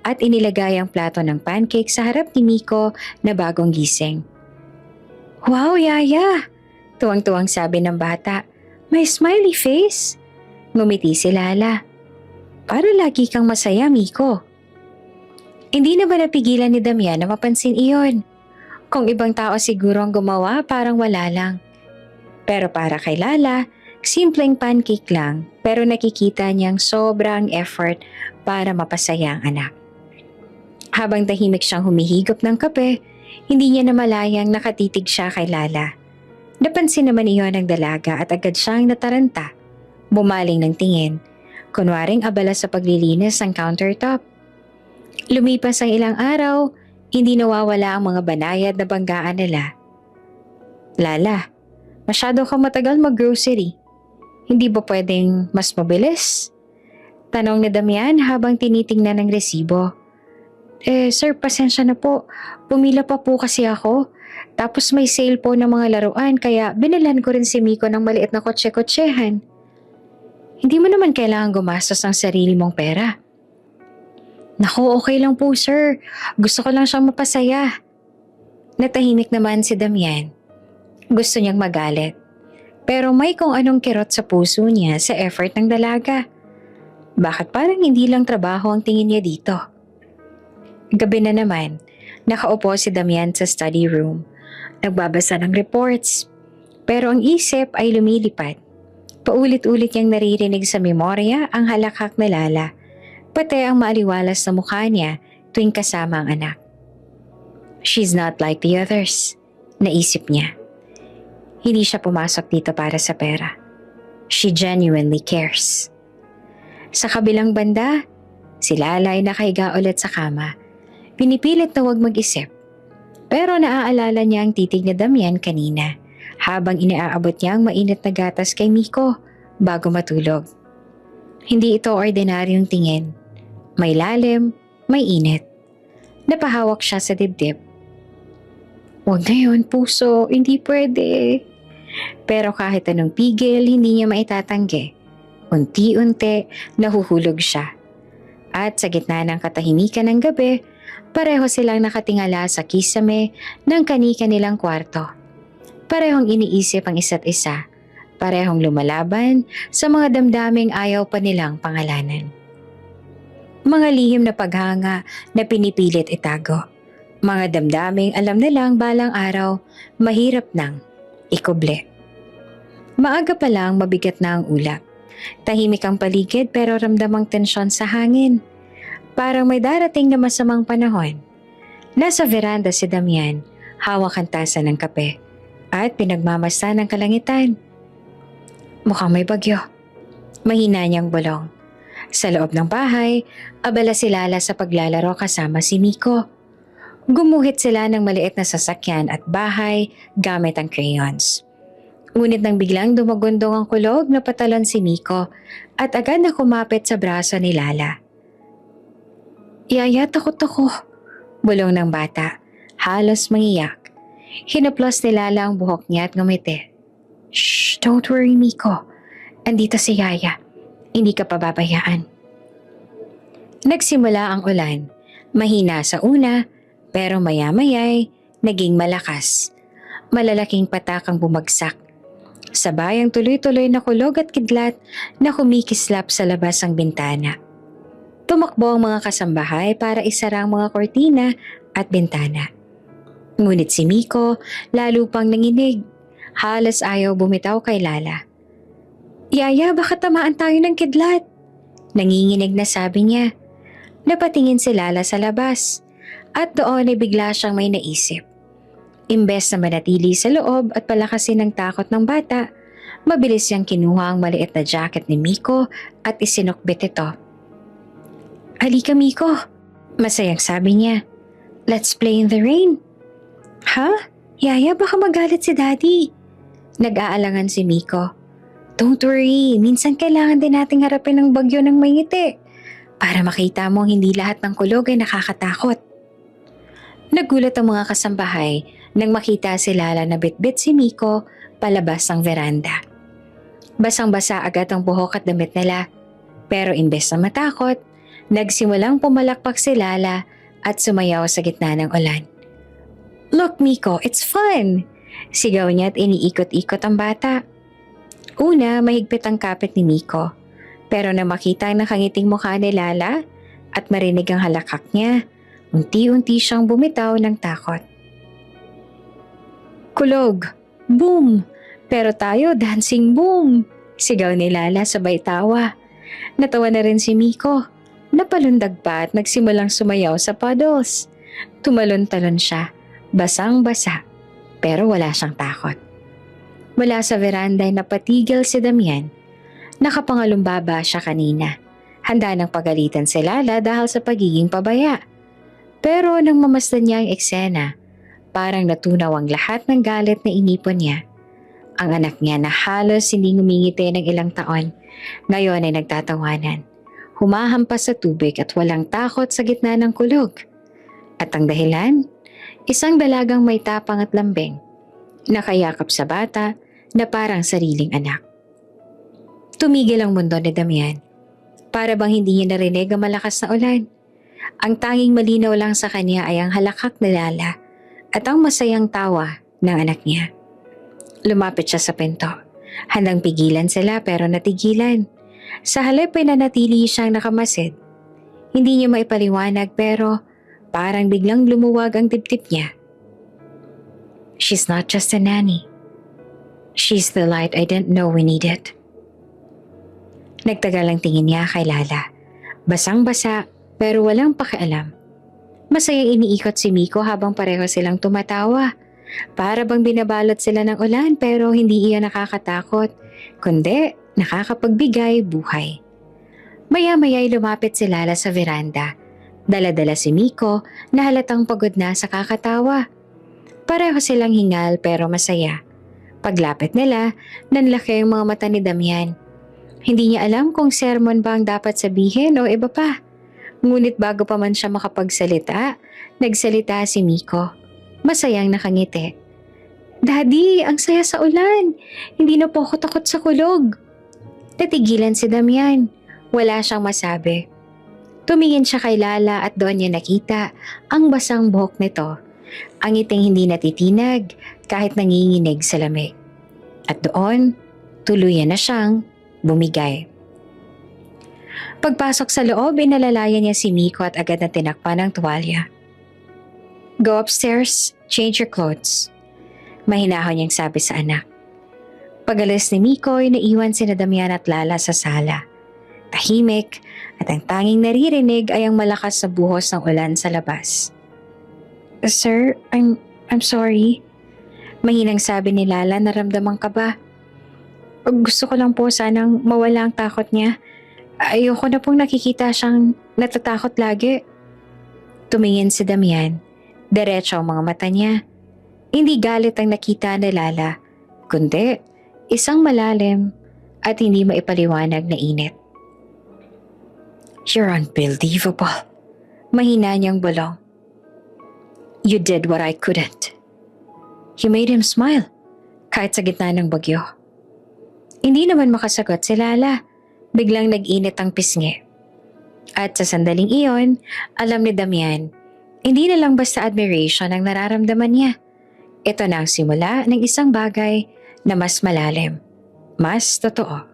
at inilagay ang plato ng pancake sa harap ni Miko na bagong gising. "Wow, Yaya!" Tuwang-tuwang sabi ng bata. "May smiley face!" Ngumiti si Lala. "Para lagi kang masaya, Miko." Hindi na ba napigilan ni Damian na mapansin iyon? Kung ibang tao siguro ang gumawa, parang wala lang. Pero para kay Lala, simpleng pancake lang pero nakikita niyang sobrang effort para mapasaya ang anak. Habang tahimik siyang humihigop ng kape, hindi niya namalayang nakatitig siya kay Lala. Napansin naman iyon ng dalaga at agad siyang nataranta. Bumaling ng tingin, kunwaring abala sa paglilinis ng countertop. Lumipas ang ilang araw, hindi nawawala ang mga banayad na banggaan nila. "Lala, masyado kang matagal mag-grocery. Hindi ba pwedeng mas mabilis?" Tanong ni Damian habang tinitingnan ng resibo. Sir, pasensya na po. Pumila pa po kasi ako. Tapos may sale po ng mga laruan kaya binilan ko rin si Miko ng maliit na kotse-kotsehan." "Hindi mo naman kailangan gumastos ng sarili mong pera." "Naku, okay lang po sir. Gusto ko lang siyang mapasaya." Natahimik naman si Damian. Gusto niyang magalit. Pero may kung anong kirot sa puso niya sa effort ng dalaga. Bakit parang hindi lang trabaho ang tingin niya dito? Gabi na naman, nakaupo si Damian sa study room. Nagbabasa ng reports. Pero ang isip ay lumilipad. Paulit-ulit niyang naririnig sa memorya ang halakhak na Lala, pati ang maaliwalas na mukha niya tuwing kasama ang anak. She's not like the others, naisip niya. Hindi siya pumasok dito para sa pera. She genuinely cares. Sa kabilang banda, si Lala ay nakahiga ulit sa kama. Pinipilit na huwag mag-isip. Pero naaalala niya ang titig ni Damian kanina habang inaabot niya ang mainit na gatas kay Miko bago matulog. Hindi ito ordinaryong tingin. May lalim, may init. Napahawak siya sa dibdib. "Huwag na yun, puso. Hindi pwede." Pero kahit anong pigil, hindi niya maitatanggi. Unti-unti, nahuhulog siya. At sa gitna ng katahimikan ng gabi, pareho silang nakatingala sa kisame ng kani-kanilang kwarto. Parehong iniisip ang isa't isa. Parehong lumalaban sa mga damdaming ayaw pa nilang pangalanan. Mga lihim na paghanga na pinipilit itago. Mga damdaming alam nilang balang araw, mahirap nang ikuble. Maaga pa lang mabigat na ang ulap. Tahimik ang paligid pero ramdamang tensyon sa hangin. Parang may darating na masamang panahon. Nasa veranda si Damian, hawak ang tasa ng kape at pinagmamasa ng kalangitan. Mukhang may bagyo. Mahina niyang bulong. Sa loob ng bahay, abala si Lala sa paglalaro kasama si Miko. Gumuhit sila ng maliit na sasakyan at bahay gamit ang crayons. Ngunit nang biglang dumagundong ang kulog na patalon si Miko at agad na kumapit sa braso ni Lala. "Yaya, takot ako," bulong ng bata, halos mangiyak. Hinaplos ni Lala ang buhok niya at ngumiti. "Shh, don't worry Miko. Andito si Yaya. Hindi ka pababayaan." Nagsimula ang ulan. Mahina sa una, pero maya-maya'y naging malakas. Malalaking patak ang bumagsak. Sabay ang tuloy-tuloy na kulog at kidlat na kumikislap sa labas ang bintana. Tumakbo ang mga kasambahay para isara ang mga kortina at bintana. Ngunit si Miko lalo pang nanginig. Halos ayaw bumitaw kay Lala. "Yaya, baka tamaan tayo ng kidlat." Nanginginig na sabi niya. Napatingin si Lala sa labas at doon ay bigla siyang may naisip. Imbes na manatili sa loob at palakasin ang takot ng bata, mabilis niyang kinuha ang maliit na jacket ni Miko at isinukbit ito. "Halika Miko," masayang sabi niya. "Let's play in the rain." "Ha? Yaya, baka magalit si Daddy." Nag-aalangan si Miko. "Don't worry, minsan kailangan din nating harapin ang bagyo ng may ngiti para makita mo hindi lahat ng kulog ay nakakatakot." Nagulat ang mga kasambahay nang makita si Lala na bitbit si Miko palabas ng veranda. Basang-basa agad ang buhok at damit nila. Pero imbes na matakot, nagsimulang pumalakpak si Lala at sumayaw sa gitna ng ulan. "Look, Miko, it's fun!" Sigaw niya at iniikot-ikot ang bata. Una, mahigpit ang kapit ni Miko. Pero nang makita ang nakangiting mukha ni Lala at marinig ang halakak niya, unti-unti siyang bumitaw ng takot. "Kulog! Boom! Pero tayo dancing boom!" Sigaw ni Lala sabay tawa. Natawa na rin si Miko. Napalundag pa at nagsimulang sumayaw sa puddles. Tumalon-talon siya, basang-basa, pero wala siyang takot. Mula sa veranda ay napatigil si Damian. Nakapangalumbaba siya kanina. Handa ng pagalitan si Lala dahil sa pagiging pabaya. Pero nang mamasdan niya ang eksena, parang natunaw ang lahat ng galit na inipon niya. Ang anak niya na halos hindi ngumingiti ng ilang taon, ngayon ay nagtatawanan. Humahampas sa tubig at walang takot sa gitna ng kulog. At ang dahilan? Isang dalagang may tapang at lambing, nakayakap sa bata na parang sariling anak. Tumigil ang mundo ni Damian. Para bang hindi niya narinig ang malakas na ulan. Ang tanging malinaw lang sa kanya ay ang halakak ni Lala at ang masayang tawa ng anak niya. Lumapit siya sa pinto. Handang pigilan sila pero natigilan. Sa halip ay nanatili siyang nakamasid. Hindi niya maipaliwanag pero parang biglang lumuwag ang dibdib niya. She's not just a nanny. She's the light I didn't know we needed. Nagtagal ang tingin niya kay Lala. Basang-basa pero walang pakialam. Masayang iniikot si Miko habang pareho silang tumatawa. Para bang binabalot sila ng ulan pero hindi iyan nakakatakot, kundi nakakapagbigay buhay. Maya-maya'y lumapit si Lala sa veranda. Dala-dala si Miko na halatang pagod na sa kakatawa. Pareho silang hingal pero masaya. Paglapit nila, nanlaki ang mga mata ni Damian. Hindi niya alam kung sermon ba ang dapat sabihin o iba pa. Ngunit bago pa man siya makapagsalita, nagsalita si Miko. Masayang nakangiti. "Daddy, ang saya sa ulan. Hindi na po ako takot sa kulog." Natigilan si Damian. Wala siyang masabi. Tumingin siya kay Lala at doon niya nakita ang basang buhok nito. Ang ngiting hindi natitinag kahit nanginginig sa lamig. At doon, tuluyan na siyang bumigay. Pagpasok sa loob, inalalayan niya si Miko at agad na tinakpan ng tuwalya. "Go upstairs, change your clothes." Mahinahon niyang sabi sa anak. Pag-alis ni Miko ay naiwan sina Damian at Lala sa sala. Tahimik at ang tanging naririnig ay ang malakas na buhos ng ulan sa labas. "Sir, I'm sorry." Mahinang sabi ni Lala, "Naramdaman ka ba?" "Gusto ko lang po sanang mawala ang takot niya. Ayoko na pong nakikita siyang natatakot lagi." Tumingin si Damian. Diretso ang mga mata niya. Hindi galit ang nakita ni Lala, kundi isang malalim at hindi maipaliwanag na init. "You're unbelievable." Mahina niyang bulong. "You did what I couldn't." You made him smile, kahit sa gitna ng bagyo. Hindi naman makasagot si Lala. Biglang nag-init ang pisngi. At sa sandaling iyon, alam ni Damian, hindi na lang basta admiration ang nararamdaman niya. Ito na ang simula ng isang bagay na mas malalim, mas totoo.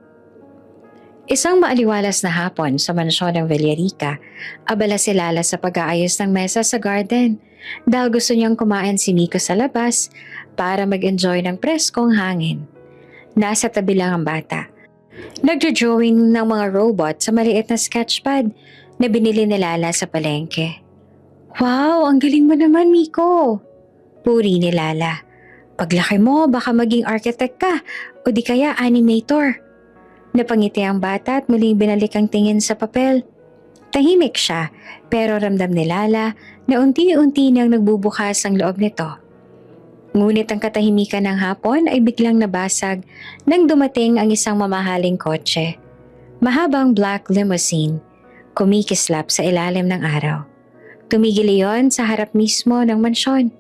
Isang maaliwalas na hapon sa mansyon ng Villarica, abala si Lala sa pag-aayos ng mesa sa garden dahil gusto niyang kumain si Miko sa labas para mag-enjoy ng preskong hangin. Nasa tabi lang ang bata. Nagdo-drawing ng mga robot sa maliit na sketchpad na binili ni Lala sa palengke. "Wow, ang galing mo naman, Miko!" Puri ni Lala. "Paglaki mo, baka maging architect ka o di kaya animator." Napangiti ang bata at muling binalik ang tingin sa papel. Tahimik siya pero ramdam ni Lala na unti-unti nang nagbubukas ang loob nito. Ngunit ang katahimikan ng hapon ay biglang nabasag nang dumating ang isang mamahaling kotse. Mahabang black limousine, kumikislap sa ilalim ng araw. Tumigil iyon sa harap mismo ng mansyon.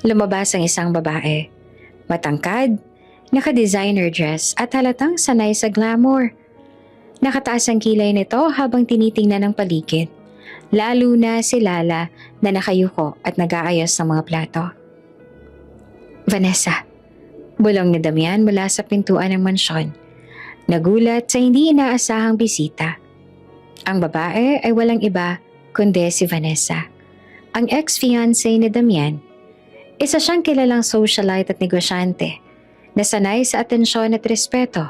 Lumabas ang isang babae. Matangkad, naka-designer dress at halatang sanay sa glamour. Nakataas ang kilay nito habang tinitingnan ng paligid. Lalo na si Lala na nakayuko at nag-aayos ng mga plato. Vanessa, bulong ni Damian mula sa pintuan ng mansyon. Nagulat sa hindi inaasahang bisita. Ang babae ay walang iba kundi si Vanessa, ang ex-fiancé ni Damian. Isa siyang kilalang socialite at negosyante na sanay sa atensyon at respeto.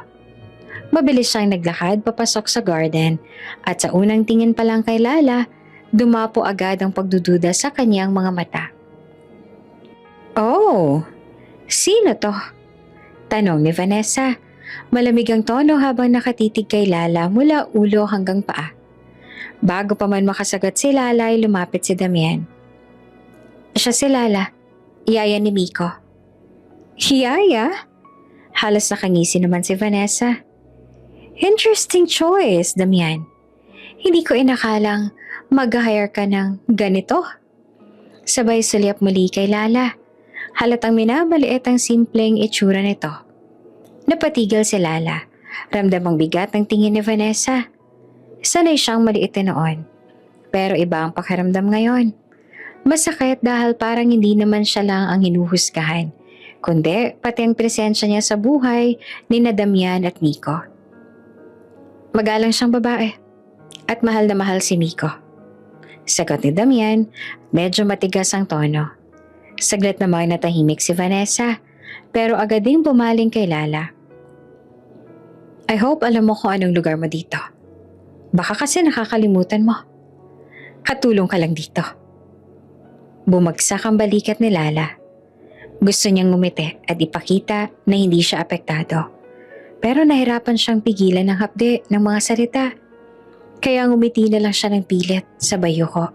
Mabilis siyang naglakad papasok sa garden at sa unang tingin pa lang kay Lala, dumapo agad ang pagdududa sa kanyang mga mata. Oh, sino to? Tanong ni Vanessa. Malamig ang tono habang nakatitig kay Lala mula ulo hanggang paa. Bago pa man makasagot si Lala ay lumapit si Damian. Siya si Lala, yaya ni Miko. Yaya? Halos nakangisi naman si Vanessa. Interesting choice, Damian. Hindi ko inakalang mag-hire ka ng ganito. Sabay sulyap muli kay Lala. Halatang minamaliit ang simpleng itsura nito. Napatigil si Lala. Ramdam ang bigat ng tingin ni Vanessa. Sanay siyang maliit noon. Pero iba ang pakiramdam ngayon. Masakit dahil parang hindi naman siya lang ang hinuhusgahan, kundi pati ang presensya niya sa buhay ni Damian at Miko. Magalang siyang babae at mahal na mahal si Miko. Sagot ni Damian, medyo matigas ang tono. Saglit namang natahimik si Vanessa, pero agad ding bumaling kay Lala. I hope alam mo kung anong lugar mo dito. Baka kasi nakakalimutan mo. Katulong ka lang dito. Bumagsak ang balikat ni Lala. Gusto niyang ngumiti at ipakita na hindi siya apektado. Pero nahirapan siyang pigilan ng hapde ng mga salita. Kaya ngumiti na lang siya ng pilit sa bayuko.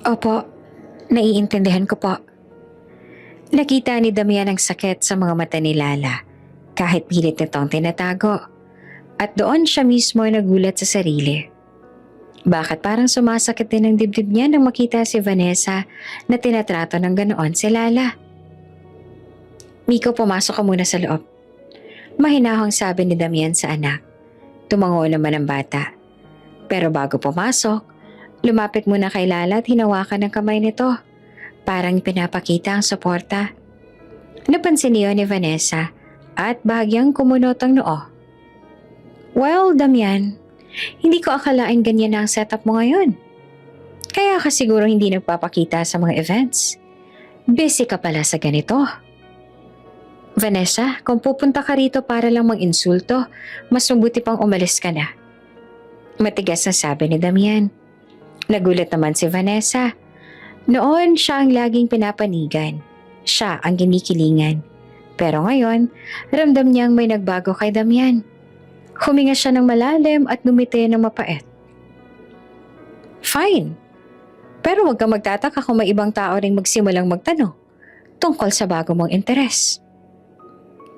Opo, naiintindihan ko po. Nakita ni Damian ang sakit sa mga mata ni Lala, kahit pilit nitong tinatago. At doon siya mismo nagulat sa sarili. Bakit parang sumasakit din ang dibdib niya nang makita si Vanessa na tinatrato ng ganoon si Lala? Miko, pumasok ka muna sa loob. Mahinahong sabi ni Damian sa anak. Tumango naman ang bata. Pero bago pumasok, lumapit muna kay Lala at hinawakan ng kamay nito. Parang pinapakita ang suporta. Napansin niyo ni Vanessa at bahagyang kumunot ang noo. Well, Damian, hindi ko akalain ganyan na ang setup mo ngayon. Kaya ka siguro hindi nagpapakita sa mga events. Busy ka pala sa ganito. Vanessa, kung pupunta ka rito para lang mag-insulto, mas mabuti pang umalis ka na. Matigas na sabi ni Damian. Nagulat naman si Vanessa. Noon siya ang laging pinapanigan. Siya ang ginikilingan. Pero ngayon, ramdam niyang may nagbago kay Damian. Huminga siya ng malalim at ngumiti ng mapait. Fine. Pero huwag kang magtataka kung may ibang tao ring magsimulang magtanong tungkol sa bago mong interes.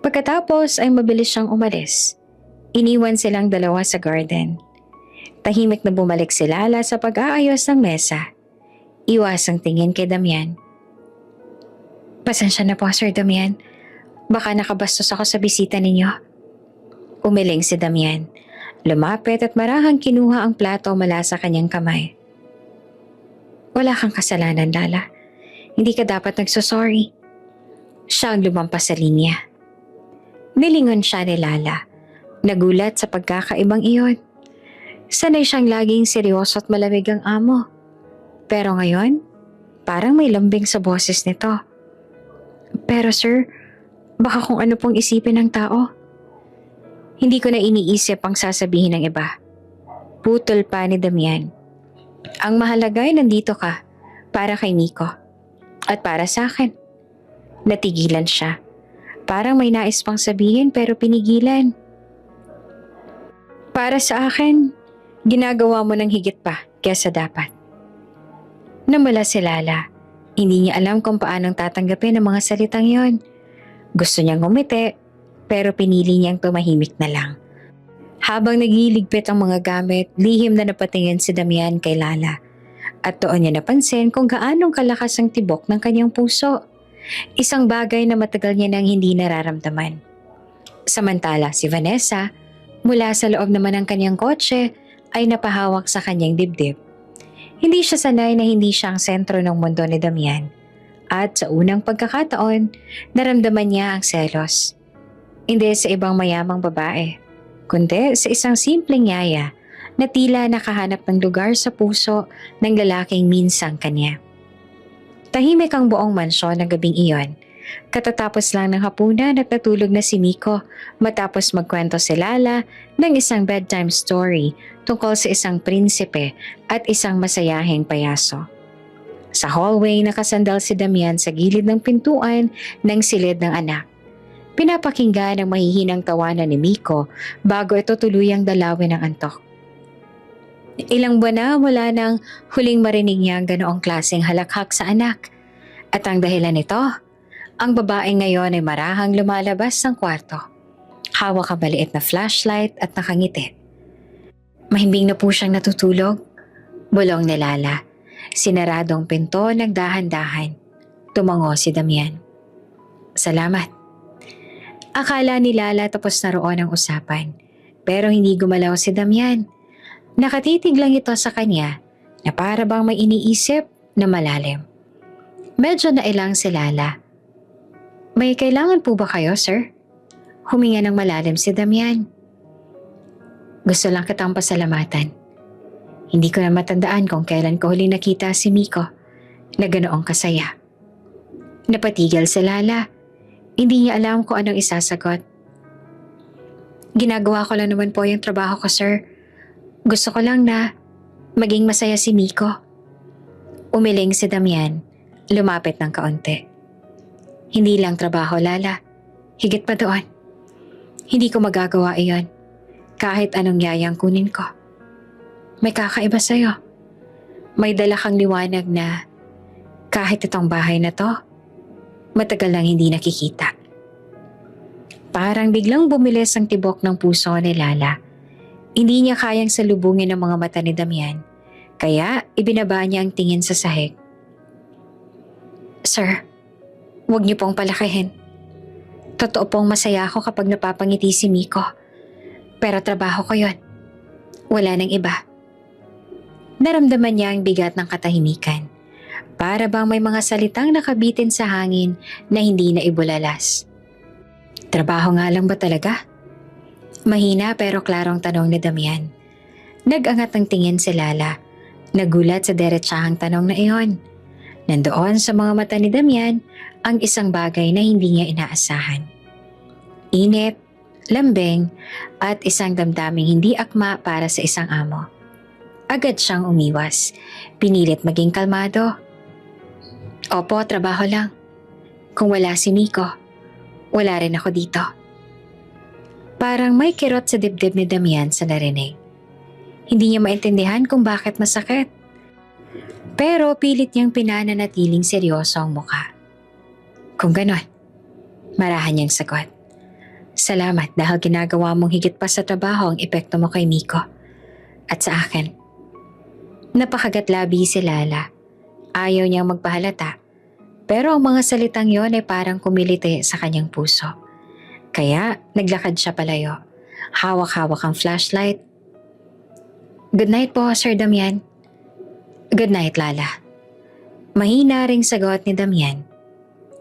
Pagkatapos ay mabilis siyang umalis. Iniwan silang dalawa sa garden. Tahimik na bumalik si Lala sa pag-aayos ng mesa. Iwasang tingin kay Damian. Pasensya na po, Sir Damian. Baka nakabastos ako sa bisita ninyo. Umiling si Damian. Lumapit at marahang kinuha ang plato mula sa kanyang kamay. Wala kang kasalanan, Lala. Hindi ka dapat nagsosorry. Siya ang lumampas sa linya. Nilingon siya ni Lala. Nagulat sa pagkakaibang iyon. Sanay siyang laging seryoso at malamig ang amo. Pero ngayon, parang may lambing sa boses nito. Pero sir, baka kung ano pong isipin ng tao. Hindi ko na iniisip ang sasabihin ng iba. Putol pa ni Damian. Ang mahalaga ay nandito ka para kay Miko at para sa akin. Natigilan siya. Parang may nais pang sabihin pero pinigilan. Para sa akin, ginagawa mo ng higit pa kesa dapat. Namula si Lala. Hindi niya alam kung paanong tatanggapin ang mga salitang yon. Gusto niyang ngumiti, pero pinili niyang tumahimik na lang. Habang nagliligpit ang mga gamit, lihim na napatingin si Damian kay Lala. At doon niya napansin kung gaanong kalakas ang tibok ng kanyang puso. Isang bagay na matagal niya nang hindi nararamdaman. Samantala si Vanessa, Mula sa loob naman ng kanyang kotse ay napahawak sa kanyang dibdib. Hindi siya sanay na hindi siya ang sentro ng mundo ni Damian. At sa unang pagkakataon, naramdaman niya ang selos. Hindi sa ibang mayamang babae, kundi sa isang simpleng yaya na tila nakahanap ng lugar sa puso ng lalaking minsang kanya. Tahimik ang buong mansyon ng gabing iyon. Katatapos lang ng hapunan at natulog na si Miko matapos magkwento si Lala ng isang bedtime story tungkol sa isang prinsipe at isang masayahing payaso. Sa hallway nakasandal si Damian sa gilid ng pintuan ng silid ng anak. Pinapakinggan ang mahihinang tawanan ni Miko bago ito tuluyang dalawin ng antok. Ilang buwan na mula nang huling marinig niya ang ganoong klaseng halakhak sa anak. At ang dahilan nito, ang babae ngayon ay marahang lumalabas ng kwarto. Hawak ang maliit na flashlight at nakangiti. Mahimbing na po siyang natutulog. Bulong ni Lala. Sinaradong pinto ng dahan-dahan. Tumango si Damian. Salamat. Akala ni Lala tapos na roon ang usapan. Pero hindi gumalaw si Damian. Nakatitig lang ito sa kanya na para bang may iniisip na malalim. Medyo nailang si Lala. May kailangan po ba kayo, sir? Huminga ng malalim si Damian. Gusto lang kitang pasalamatan. Hindi ko na matandaan kung kailan ko huling nakita si Miko na ganoong kasaya. Napatigil si Lala. Hindi niya alam kung anong isasagot. Ginagawa ko lang naman po yung trabaho ko, sir. Gusto ko lang na maging masaya si Miko. Umiling si Damian, lumapit ng kaunti. Hindi lang trabaho, Lala. Higit pa doon. Hindi ko magagawa iyon kahit anong yayang kunin ko. May kakaiba sa'yo. May dala kang liwanag na kahit itong bahay na to, matagal nang hindi nakikita. Parang biglang bumilis ang tibok ng puso ni Lala. Hindi niya kayang salubungin ang mga mata ni Damian, kaya ibinaba niya ang tingin sa sahig. Sir, huwag niyo pong palakihin. Totoo pong masaya ako kapag napapangiti si Miko. Pero trabaho ko yon. Wala nang iba. Naramdaman niya ang bigat ng katahimikan. Para bang may mga salitang nakabitin sa hangin na hindi na ibulalas. Trabaho nga lang ba talaga? Mahina pero klarong tanong ni Damian. Nag-angat ng tingin si Lala. Nagulat sa deretsahang tanong na iyon. Nandoon sa mga mata ni Damian ang isang bagay na hindi niya inaasahan. Init, lambing, at isang damdaming hindi akma para sa isang amo. Agad siyang umiwas. Pinilit maging kalmado. Opo, trabaho lang. Kung wala si Miko, wala rin ako dito. Parang may kirot sa dibdib ni Damian sa narinig. Hindi niya maintindihan kung bakit masakit. Pero pilit niyang pinananatiling seryoso ang mukha. Kung ganon, marahan niyang sagot. Salamat dahil ginagawa mong higit pa sa trabaho ang epekto mo kay Miko. At sa akin. Napakagatlabi si Lala. Ayaw niyang magpahalata. Pero ang mga salitang yon ay parang kumiliti sa kanyang puso. Kaya naglakad siya palayo. Hawak-hawak ang flashlight. Good night po, Sir Damian. Good night, Lala. Mahina ring sagot ni Damian.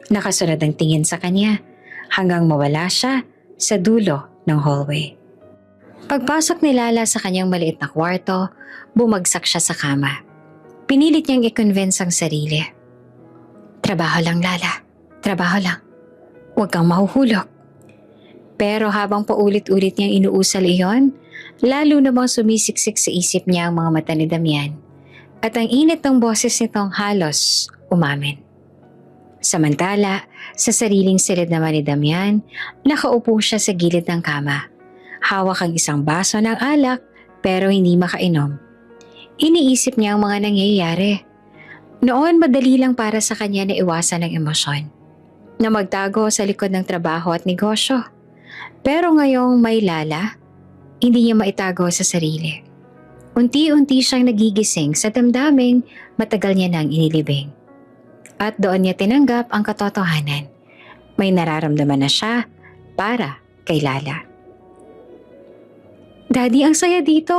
Nakasunod ang tingin sa kanya hanggang mawala siya sa dulo ng hallway. Pagpasok ni Lala sa kanyang maliit na kwarto, bumagsak siya sa kama. Pinilit niyang i-convince ang sarili. Trabaho lang, Lala. Trabaho lang. Huwag kang mahuhulog. Pero habang paulit-ulit niyang inuusal iyon, lalo namang sumisiksik sa isip niya ang mga mata ni Damian. At ang init ng boses nitong halos umamin. Samantala, sa sariling silid naman ni Damian, nakaupo siya sa gilid ng kama. Hawak ang isang baso ng alak pero hindi makainom. Iniisip niya ang mga nangyayari. Noon madali lang para sa kanya na iwasan ang emosyon. Na magtago sa likod ng trabaho at negosyo. Pero ngayong may Lala, hindi niya maitago sa sarili. Unti-unti siyang nagigising sa damdaming matagal niya nang inilibing. At doon niya tinanggap ang katotohanan. May nararamdaman na siya para kay Lala. Daddy, ang saya dito!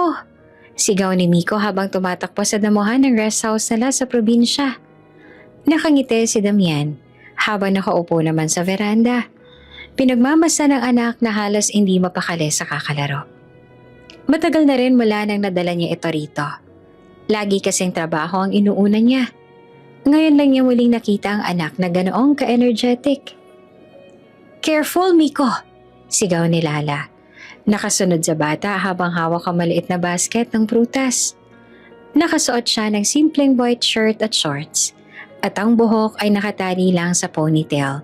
Sigaw ni Miko habang tumatakbo sa damuhan ng rest house nila sa probinsya. Nakangiti si Damian habang nakaupo naman sa veranda. Pinagmamasa ng anak na halos hindi mapakali sa kakalaro. Matagal na rin mula nang nadala niya ito rito. Lagi kasing trabaho ang inuuna niya. Ngayon lang niya muling nakita ang anak na ganoong ka-energetic. "Careful, Miko!" Sigaw ni Lala. Nakasunod sa bata habang hawak ang maliit na basket ng prutas. Nakasuot siya ng simpleng white shirt at shorts at ang buhok ay nakatali lang sa ponytail.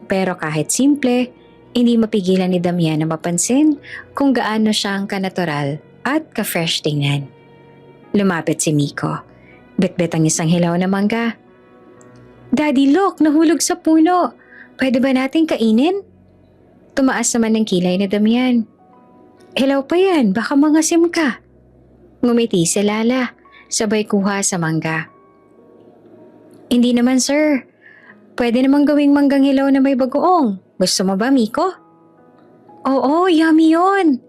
Pero kahit simple, hindi mapigilan ni Damian na mapansin kung gaano siyang kanatural at ka-fresh tingnan. Lumapit si Miko. Bitbit ang isang hilaw na mangga. "Daddy, look! Nahulog sa puno! Pwede ba nating kainin?" Tumaas naman ng kilay ni Damian. "Hilaw pa yan, baka mangasim ka." Ngumiti si Lala, sabay kuha sa mangga. "Hindi naman, sir. Pwede namang gawing manggang hilaw na may bagoong. Gusto mo ba, Miko?" "Oo, yummy yun!"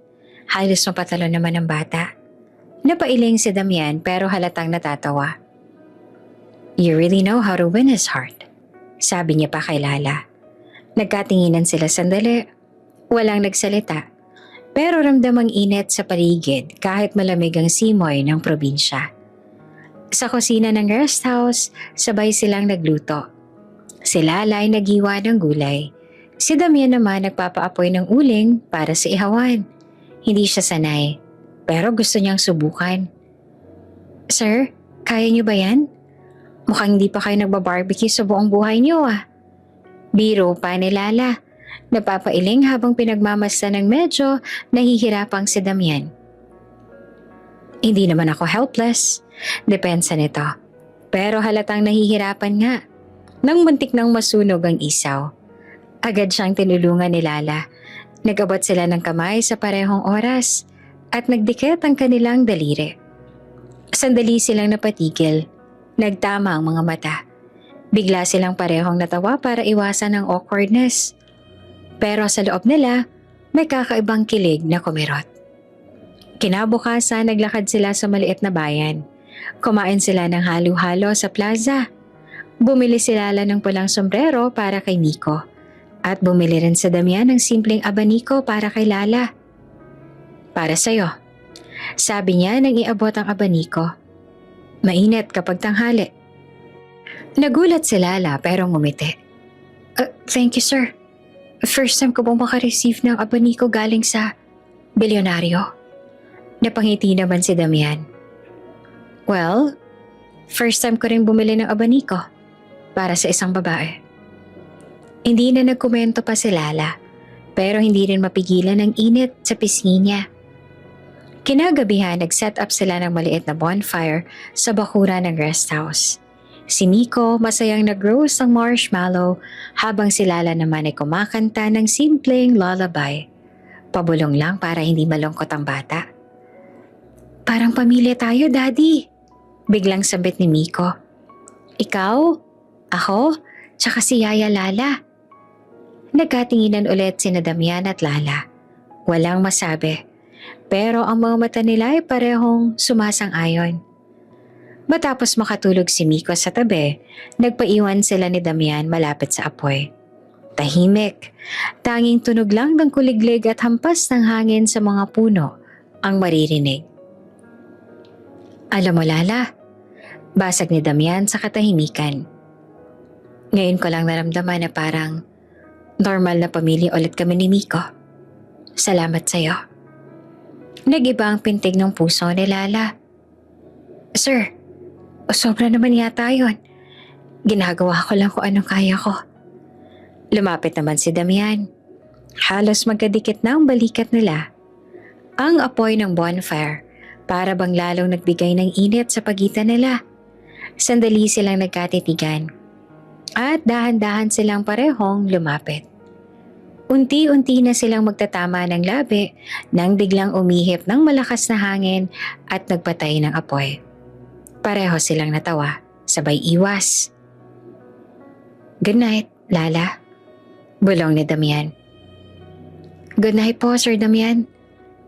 Halos mapatalo naman ng bata. Napailing si Damian pero halatang natatawa. "You really know how to win his heart," sabi niya pa kay Lala. Nagkatinginan sila sandali. Walang nagsalita. Pero ramdam ang init sa paligid kahit malamig ang simoy ng probinsya. Sa kusina ng rest house, sabay silang nagluto. Si Lala ay naghiwa ng gulay. Si Damian naman nagpapaapoy ng uling para sa ihawan. Hindi siya sanay, pero gusto niyang subukan. "Sir, kaya niyo ba yan? Mukhang hindi pa kayo nagbabarbecue sa buong buhay niyo ah." Biro pa ni Lala. Napapailing habang pinagmamasta ng medyo nahihirapang si Damian. "Hindi naman ako helpless. Depensa nito. Pero halatang nahihirapan nga." Nang muntik nang masunog ang isaw, agad siyang tinulungan ni Lala. Nagabot sila ng kamay sa parehong oras at nagdikit ang kanilang daliri. Sandali silang napatigil. Nagtama ang mga mata. Bigla silang parehong natawa para iwasan ang awkwardness. Pero sa loob nila, may kakaibang kilig na kumirot. Kinabukasan, naglakad sila sa maliit na bayan. Kumain sila ng halo-halo sa plaza. Bumili si Lala ng pulang sombrero para kay Miko. At bumili rin sa Damian ng simpleng abaniko para kay Lala. "Para sa'yo," sabi niya nang iabot ang abaniko. "Mainit kapag tanghali." Nagulat si Lala pero ngumiti. Thank you, sir. First time ko pong makareceive ng abaniko galing sa bilyonaryo." Napangiti naman si Damian. "Well, first time ko rin bumili ng abaniko para sa isang babae." Hindi na nagkomento pa si Lala, pero hindi rin mapigilan ang init sa pisngi niya. Kinagabihan, nag-set up sila ng maliit na bonfire sa bakuran ng rest house. Si Miko masayang nag-roast ng marshmallow habang si Lala naman ay kumakanta ng simpleng lullaby. Pabulong lang para hindi malungkot ang bata. "Parang pamilya tayo, Daddy," biglang sabit ni Miko. "Ikaw, ako, tsaka si Yaya Lala." Nagkatinginan ulit sina Damian at Lala. Walang masabi, pero ang mga mata nila ay parehong sumasang-ayon. Matapos makatulog si Miko sa tabi, nagpaiwan sila ni Damian malapit sa apoy. Tahimik, tanging tunog lang ng kuliglig at hampas ng hangin sa mga puno ang maririnig. "Alam mo, Lala," basag ni Damian sa katahimikan. "Ngayon ko lang naramdaman na parang normal na pamilya ulit kami ni Miko. Salamat sa'yo." Nag-iba ang pintig ng puso ni Lala. "Sir, sobra naman yata yun. Ginagawa ko lang kung anong kaya ko." Lumapit naman si Damian. Halos magkadikit na ang balikat nila. Ang apoy ng bonfire para bang lalong nagbigay ng init sa pagitan nila. Sandali silang nagkatitigan. At dahan-dahan silang parehong lumapit. Unti-unti na silang magtatama ng labi nang biglang umihip ng malakas na hangin at nagpatay ng apoy. Pareho silang natawa, sabay iwas. "Good night, Lala," bulong ni Damian. "Good night po, Sir Damian.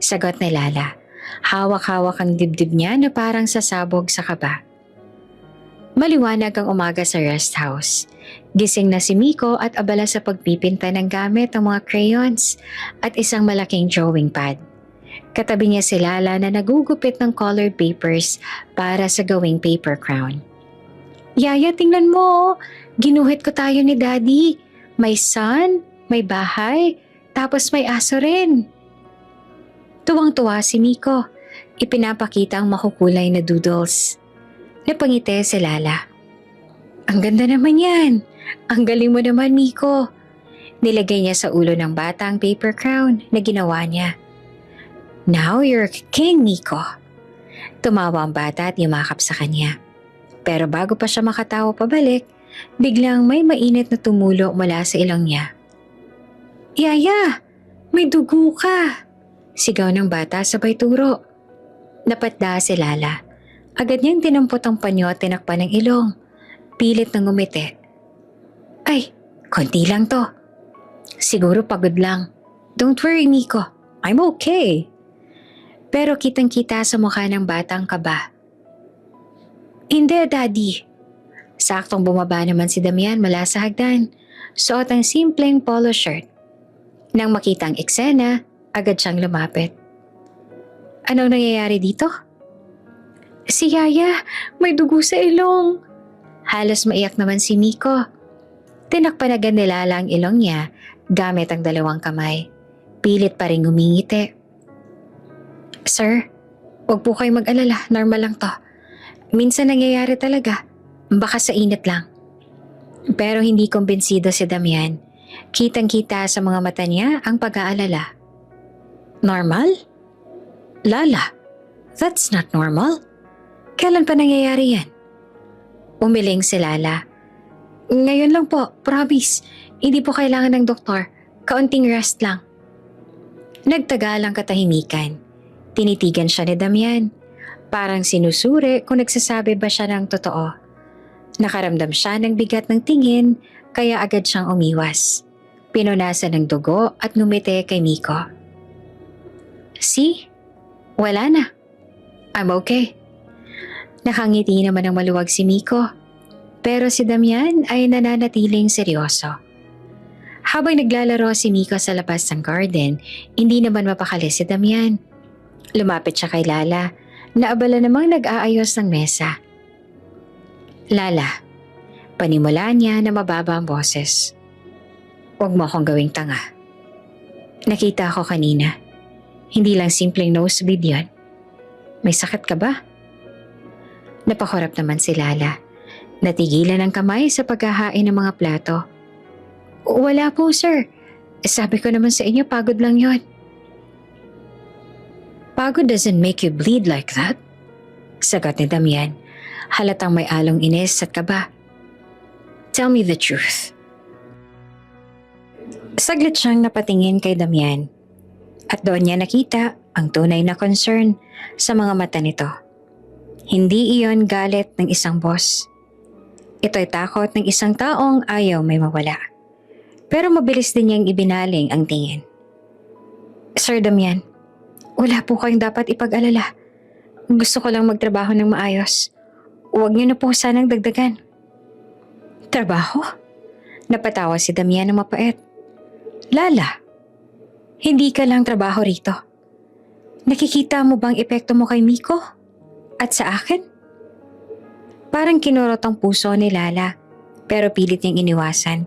Sagot ni Lala. Hawak-hawak ang dibdib niya na parang sasabog sa kaba. Maliwanag ang umaga sa rest house. Gising na si Miko at abala sa pagpipinta ng gamit ng mga crayons at isang malaking drawing pad. Katabi niya si Lala na nagugupit ng colored papers para sa gawing paper crown. Yaya, tingnan mo. Ginuhit ko tayo ni Daddy. May sun, may bahay, tapos may aso rin. Tuwang-tuwa si Miko. Ipinapakita ang makukulay na doodles. Napangiti si Lala. Ang ganda naman yan. Ang galing mo naman, Miko. Nilagay niya sa ulo ng bata ang paper crown na ginawa niya. Now you're king, Miko. Tumawa ang bata at yumakap sa kanya. Pero bago pa siya makatawa pabalik, biglang may mainit na tumulo mula sa ilong niya. Yaya, may dugo ka! Sigaw ng bata sabay turo. Napatda si Lala. Agad niyang tinampot ang panyo at tinakpan ng ilong. Pilit na ngumiti. Ay, konti lang to. Siguro pagod lang. Don't worry, Miko. I'm okay. Pero kitang-kita sa mukha ng bata ang kaba. Hindi, Daddy. Saktong bumaba naman si Damian mula sa hagdan. Suot ang simpleng polo shirt. Nang makita ang eksena, agad siyang lumapit. Anong nangyayari dito? Si Yaya, may dugo sa ilong. Halos maiyak naman si Miko. Tinakpan agad ni Lala ang ilong niya gamit ang dalawang kamay. Pilit pa rin ngumingiti. Sir, huwag po kayo mag-alala, normal lang to. Minsan nangyayari talaga, baka sa init lang. Pero hindi kumbinsido si Damian. Kitang-kita sa mga mata niya ang pag-aalala. Normal? Lala, that's not normal. Kailan pa nangyayari yan? Umiling si Lala. Ngayon lang po, promise. Hindi po kailangan ng doktor. Kaunting rest lang. Nagtagal ang katahimikan. Tinitigan siya ni Damian. Parang sinusuri kung nagsasabi ba siya ng totoo. Nakaramdam siya ng bigat ng tingin kaya agad siyang umiwas. Pinunasan ng dugo at ngumiti kay Miko. See? Wala na. I'm okay. Nakangiti naman ng maluwag si Miko. Pero si Damian ay nananatiling seryoso. Habang naglalaro si Miko sa labas ng garden, hindi naman mapakali si Damian. Lumapit siya kay Lala na abala namang nag-aayos ng mesa. Lala, panimula niya na mababa ang boses. Huwag mo akong gawing tanga. Nakita ako kanina. Hindi lang simpleng nosebleed yan. May sakit ka ba? Napakurap naman si Lala. Natigilan ang kamay sa paghahain ng mga plato. Wala po, sir. Sabi ko naman sa inyo, pagod lang yon. Pagod doesn't make you bleed like that. Sagot ni Damian. Halatang may along inis at kaba. Tell me the truth. Saglit siyang napatingin kay Damian. At doon niya nakita ang tunay na concern sa mga mata nito. Hindi iyon galit ng isang boss. Ito'y takot ng isang taong ayaw may mawala. Pero mabilis din niyang ibinaling ang tingin. Sir Damian, wala po kayong dapat ipag-alala. Gusto ko lang magtrabaho ng maayos. Huwag niyo na po sanang dagdagan. Trabaho? Napatawa si Damian ng mapait. Lala, hindi ka lang trabaho rito. Nakikita mo bang epekto mo kay Miko? At sa akin? Parang kinurot ang puso ni Lala, pero pilit niyang iniwasan.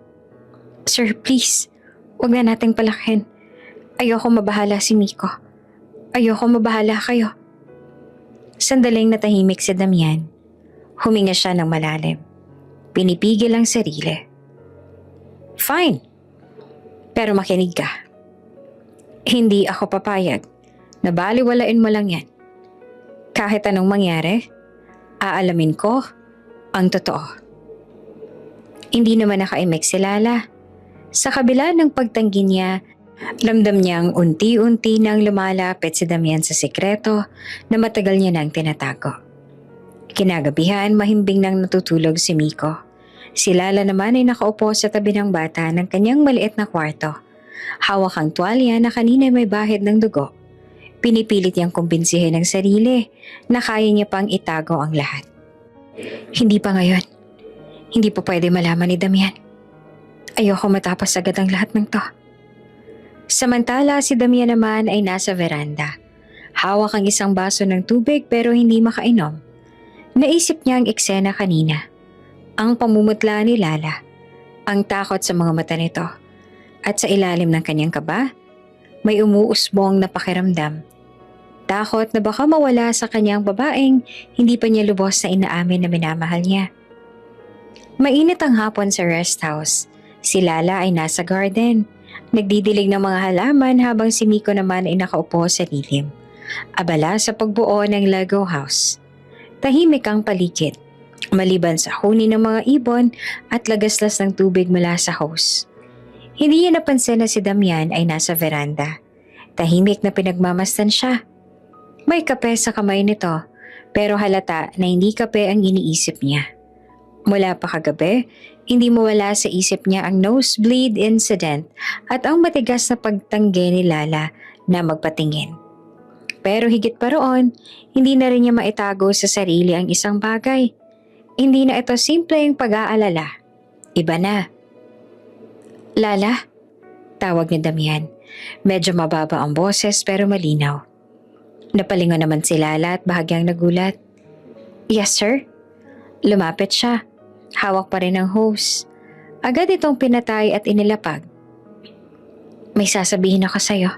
Sir, please, huwag na nating palakin. Ayoko mabahala si Miko. Ayoko mabahala kayo. Sandaling natahimik si Damian. Huminga siya ng malalim. Pinipigil ang sarili. Fine. Pero makinig ka. Hindi ako papayag na baliwalain mo lang yan. Kahit anong mangyari, aalamin ko ang totoo. Hindi naman nakaimik si Lala. Sa kabila ng pagtanggi niya, ramdam niyang unti-unti nang lumalapit si Damian sa sekreto na matagal niya nang tinatago. Kinagabihan, mahimbing nang natutulog si Miko. Si Lala naman ay nakaupo sa tabi ng bata ng kanyang maliit na kwarto. Hawak ang tuwalya na kanina may bahid ng dugo. Pinipilit niyang kumbinsihin ng sarili na kaya niya pang itago ang lahat. Hindi pa ngayon. Hindi po pwede malaman ni Damian. Ayoko matapos agad ang lahat ng to. Samantala si Damian naman ay nasa veranda. Hawak ang isang baso ng tubig pero hindi makainom. Naisip niya ang eksena kanina. Ang pamumutla ni Lala. Ang takot sa mga mata nito. At sa ilalim ng kanyang kaba, may umuusbong na pakiramdam. Takot na baka mawala sa kanyang babaeng hindi pa niya lubos na inaamin na minamahal niya. Mainit ang hapon sa rest house. Si Lala ay nasa garden. Nagdidilig ng mga halaman habang si Miko naman ay nakaupo sa lilim. Abala sa pagbuo ng Lego house. Tahimik ang paligid. Maliban sa huni ng mga ibon at lagaslas ng tubig mula sa hose. Hindi niya napansin na si Damian ay nasa veranda. Tahimik na pinagmamasdan siya. May kape sa kamay nito, pero halata na hindi kape ang iniisip niya. Mula pa kagabi, hindi mawala sa isip niya ang nosebleed incident at ang matigas na pagtanggi ni Lala na magpatingin. Pero higit pa roon, hindi na rin niya maitago sa sarili ang isang bagay. Hindi na ito simpleng pag-aalala. Iba na. Lala? Tawag ni Damian. Medyo mababa ang boses pero malinaw. Napalingon naman si Lala at bahagyang nagulat. Yes, sir? Lumapit siya. Hawak pa rin ang hose. Agad itong pinatay at inilapag. May sasabihin ako sa'yo.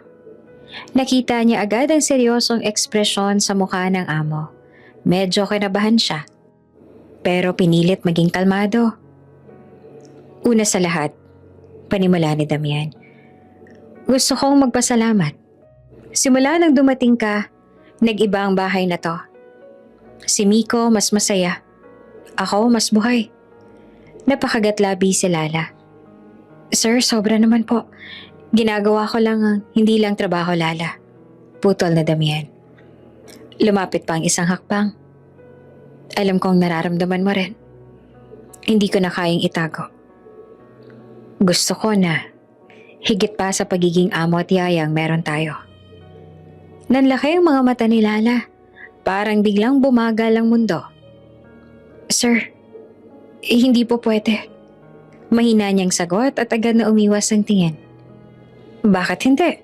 Nakita niya agad ang seryosong ekspresyon sa mukha ng amo. Medyo kinabahan siya. Pero pinilit maging kalmado. Una sa lahat, panimula ni Damian. Gusto kong magpasalamat. Simula nang dumating ka, nag-iba ang bahay na to. Si Miko mas masaya. Ako mas buhay. Napakagatlabi si Lala. Sir, sobra naman po. Ginagawa ko lang ang hindi lang trabaho, Lala. Putol na Damian. Lumapit pa ang isang hakbang. Alam kong nararamdaman mo rin. Hindi ko na kayang itago. Gusto ko na higit pa sa pagiging amo at yayang meron tayo. Nanlaki ang mga mata ni Lala. Parang biglang bumagal ang mundo. Sir, hindi po pwede. Mahina niyang sagot at agad na umiwas ang tingin. Bakit hindi?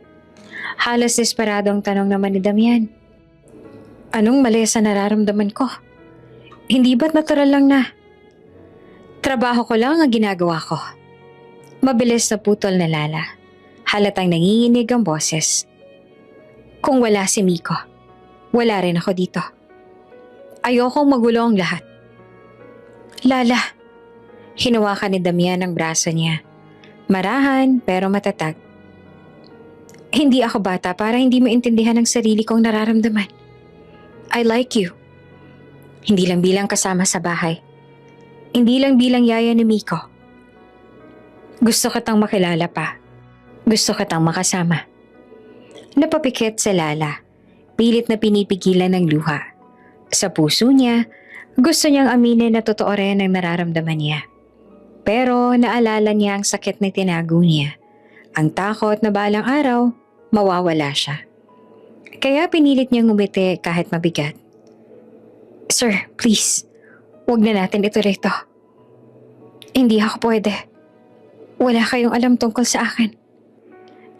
Halos desperado ang tanong naman ni Damian. Anong mali sa nararamdaman ko? Hindi ba't natural lang na? Trabaho ko lang ang ginagawa ko. Mabilis na putol na Lala. Halatang nanginginig ang boses. Kung wala si Miko, wala rin ako dito. Ayokong magulo ang lahat. Lala, hinawakan ni Damian ang braso niya. Marahan pero matatag. Hindi ako bata para hindi maintindihan ang sarili kong nararamdaman. I like you. Hindi lang bilang kasama sa bahay. Hindi lang bilang yaya ni Miko. Gusto kitang makilala pa. Gusto kitang makasama. Napapikit sa Lala. Pilit na pinipigilan ng luha. Sa puso niya, gusto niyang aminin na totoo rin ang nararamdaman niya. Pero naalala niya ang sakit na tinago niya. Ang takot na balang araw, mawawala siya. Kaya pinilit niyang ngumiti kahit mabigat. Sir, please, huwag na natin ito rito. Hindi ako pwede. Wala kayong alam tungkol sa akin.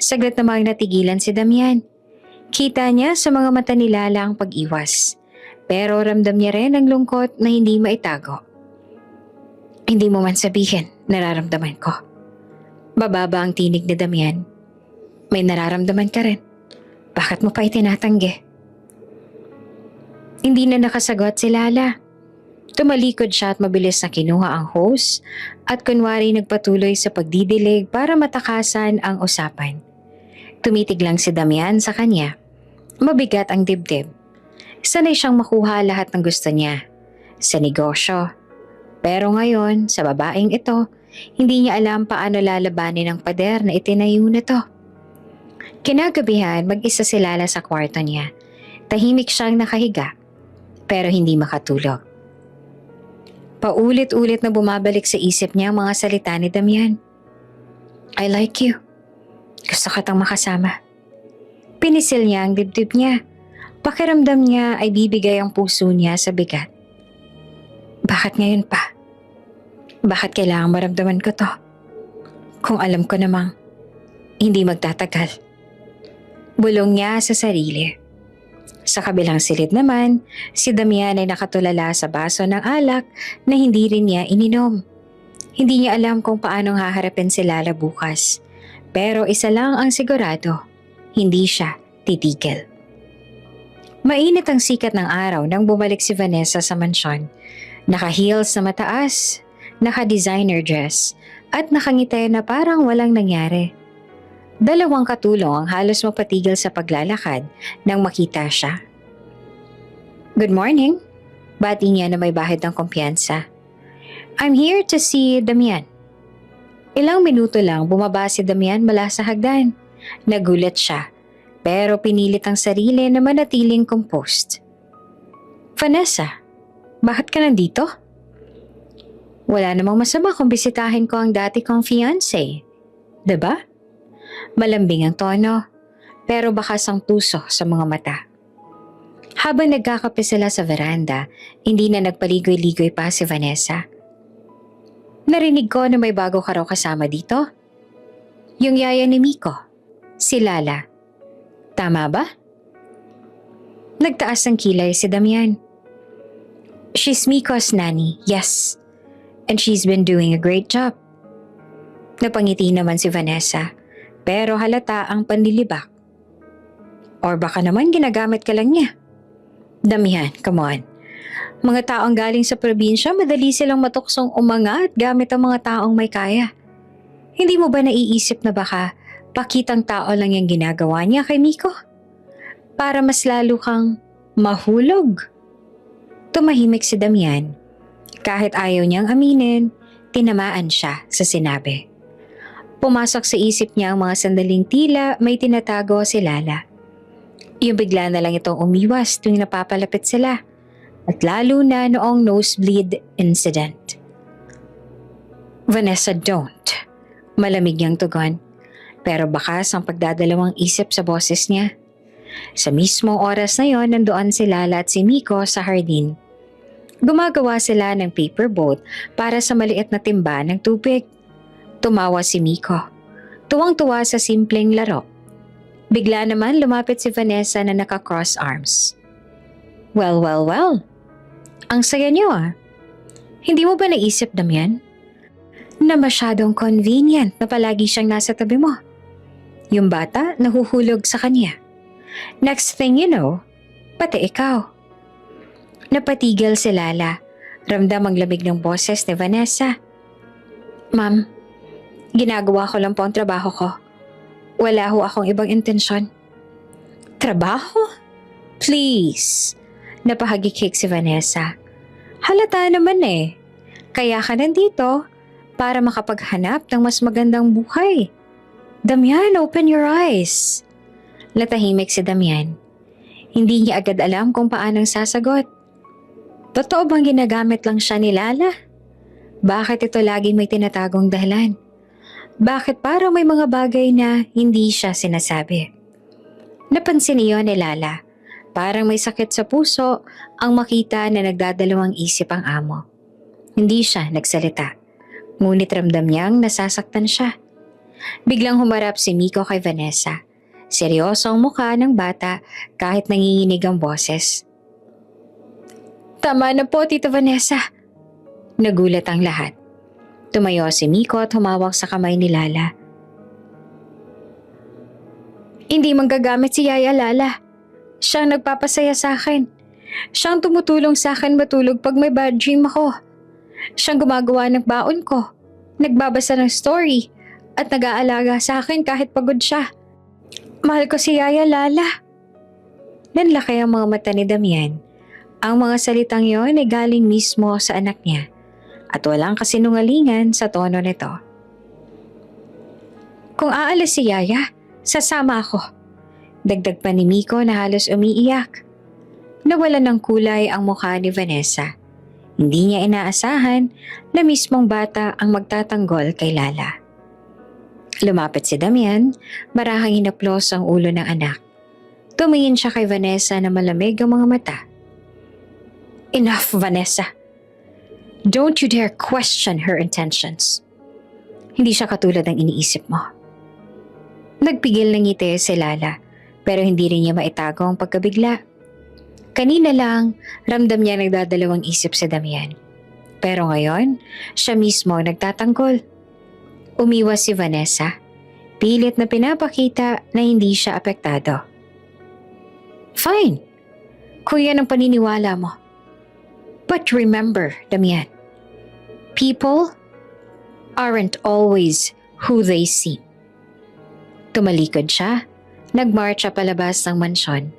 Saglit namang natigilan si Damian. Kita niya sa mga mata ni Lala ang pag-iwas. Pero ramdam niya rin ang lungkot na hindi maitago. Hindi mo man sabihin, nararamdaman ko. Bababa ang tinig ni Damian. May nararamdaman ka rin. Bakit mo pa itinatanggi? Hindi na nakasagot si Lala. Tumalikod siya at mabilis na kinuha ang hose at kunwari nagpatuloy sa pagdidilig para matakasan ang usapan. Tumitig lang si Damian sa kanya. Mabigat ang dibdib. Sanay siyang makuha lahat ng gusto niya. Sa negosyo. Pero ngayon, sa babaeng ito, hindi niya alam paano lalabanin ang pader na itinayo na to. Kinagabihan, mag-isa si Lala sa kwarto niya. Tahimik siyang nakahiga, pero hindi makatulog. Paulit-ulit na bumabalik sa isip niya ang mga salita ni Damian. I like you. Gusto kitang makasama. Pinisil niya ang dibdib niya. Pakiramdam niya ay bibigay ang puso niya sa bigat. Bakit ngayon pa? Bakit kailangang maramdaman ko to? Kung alam ko namang hindi magtatagal. Bulong niya sa sarili. Sa kabilang silid naman, si Damian ay nakatulala sa baso ng alak na hindi rin niya ininom. Hindi niya alam kung paanong haharapin si Lala bukas. Pero isa lang ang sigurado, hindi siya titigil. Mainit ang sikat ng araw nang bumalik si Vanessa sa mansyon. Naka-heels na mataas, naka-designer dress, at nakangiti na parang walang nangyari. Dalawang katulong ang halos mapatigil sa paglalakad nang makita siya. Good morning. Bati niya na may bahid ng kumpiyansa. I'm here to see Damian. Ilang minuto lang bumaba si Damian mula sa hagdan. Nagulat siya, pero pinilit ang sarili na manatiling composed. Vanessa, bakit ka nandito? Wala namang masama kung bisitahin ko ang dati kong fiancé. Diba? Malambing ang tono, pero bakas ang tuso sa mga mata. Habang nagkakape sila sa veranda, hindi na nagpaligoy-ligoy pa si Vanessa. Narinig ko na may bago ka raw kasama dito. Yung yaya ni Miko, si Lala. Tama ba? Nagtaas ang kilay si Damian. She's Miko's nanny, yes. And she's been doing a great job. Napangiti naman si Vanessa, pero halata ang panlilibak. Or baka naman ginagamit ka lang niya. Damian, come on. Mga taong galing sa probinsya, madali silang matuksong umangat gamit ang mga taong may kaya. Hindi mo ba naiisip na baka pakitang tao lang yung ginagawa niya kay Miko? Para mas lalo kang mahulog. Tumahimik si Damian. Kahit ayaw niyang aminin, tinamaan siya sa sinabi. Pumasok sa isip niya ang mga sandaling tila may tinatago si Lala. Yung bigla na lang itong umiwas tuwing napapalapit sila. At lalo na noong nosebleed incident. Vanessa, don't. Malamig niyang tugon. Pero bakas ang pagdadalawang isip sa boses niya. Sa mismong oras na yon, nandoon si Lala at si Miko sa hardin. Gumagawa sila ng paper boat para sa maliit na timba ng tubig. Tumawa si Miko. Tuwang-tuwa sa simpleng laro. Bigla naman lumapit si Vanessa na naka-cross arms. Well. Ang saya niyo ah. Hindi mo ba naisip, Damian? Na masyadong convenient na palagi siyang nasa tabi mo. Yung bata nahuhulog sa kanya. Next thing you know, pati ikaw. Napatigil si Lala. Ramdam ang lamig ng boses ni Vanessa. Ma'am, ginagawa ko lang po ang trabaho ko. Wala ho akong ibang intensyon. Trabaho? Please. Napahagikik si Vanessa. Halata naman eh. Kaya ka nandito para makapaghanap ng mas magandang buhay. Damian, open your eyes. Latahimik si Damian. Hindi niya agad alam kung paanong sasagot. Totoo bang ginagamit lang siya ni Lala? Bakit ito laging may tinatagong dahilan? Bakit parang may mga bagay na hindi siya sinasabi? Napansin niyo ni Lala. Parang may sakit sa puso ang makita na nagdadalawang isip ang amo. Hindi siya nagsalita. Ngunit ramdam niyang nasasaktan siya. Biglang humarap si Miko kay Vanessa. Seryoso ang mukha ng bata kahit nanginginig ang boses. Tama na po, Tita Vanessa. Nagulat ang lahat. Tumayo si Miko at humawak sa kamay ni Lala. Hindi manggagamit si Yaya Lala. Siyang nagpapasaya sa akin. Siyang tumutulong sa akin matulog pag may bad dream ako. Siyang gumagawa ng baon ko. Nagbabasa ng story. At nag-aalaga sa akin kahit pagod siya. Mahal ko si Yaya Lala. Nanlaki ang mga mata ni Damian. Ang mga salitang yon ay galing mismo sa anak niya. At walang kasinungalingan sa tono nito. Kung aalis si Yaya, sasama ako. Dagdag pa ni Miko na halos umiiyak. Nawala ng kulay ang mukha ni Vanessa. Hindi niya inaasahan na mismong bata ang magtatanggol kay Lala. Lumapit si Damian, marahang hinaplos ang ulo ng anak. Tumingin siya kay Vanessa na malamig ang mga mata. Enough, Vanessa. Don't you dare question her intentions. Hindi siya katulad ng iniisip mo. Nagpigil ng ngiti si Lala, pero hindi rin niya maitago ang pagkabigla. Kanina lang, ramdam niya nagdadalawang isip si Damian. Pero ngayon, siya mismo ang nagtatanggol. Umiwas si Vanessa, pilit na pinapakita na hindi siya apektado. Fine, kung yan ang paniniwala mo. But remember, Damian, people aren't always who they seem. Tumalikod siya, nagmarcha palabas ng mansyon.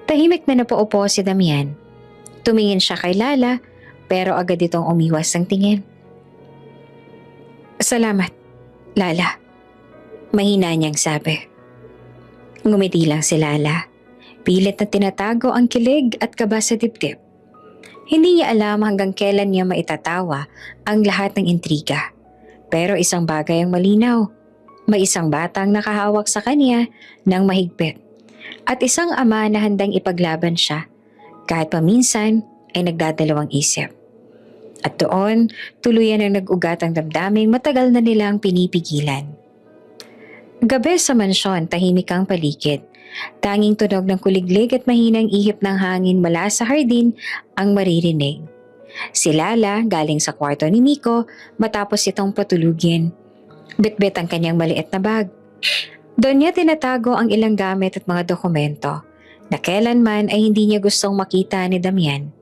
Tahimik na napaupo si Damian. Tumingin siya kay Lala, pero agad itong umiwas ng tingin. Salamat, Lala. Mahina niyang sabi. Ngumiti lang si Lala. Pilit na tinatago ang kilig at kaba sa dibdib. Hindi niya alam hanggang kailan niya maitatawa ang lahat ng intriga. Pero isang bagay ang malinaw. May isang batang nakahawak sa kanya ng mahigpit. At isang ama na handang ipaglaban siya kahit paminsan ay nagdadalawang isip. At doon, tuluyan ang nag-ugat ang damdaming matagal na nilang pinipigilan. Gabi sa mansyon, tahimik ang paligid. Tanging tunog ng kuliglig at mahinang ihip ng hangin mula sa hardin ang maririnig. Si Lala galing sa kwarto ni Miko matapos itong patulugin. Bitbit ang kanyang maliit na bag. Doon niya tinatago ang ilang gamit at mga dokumento na kailanman ay hindi niya gustong makita ni Damian.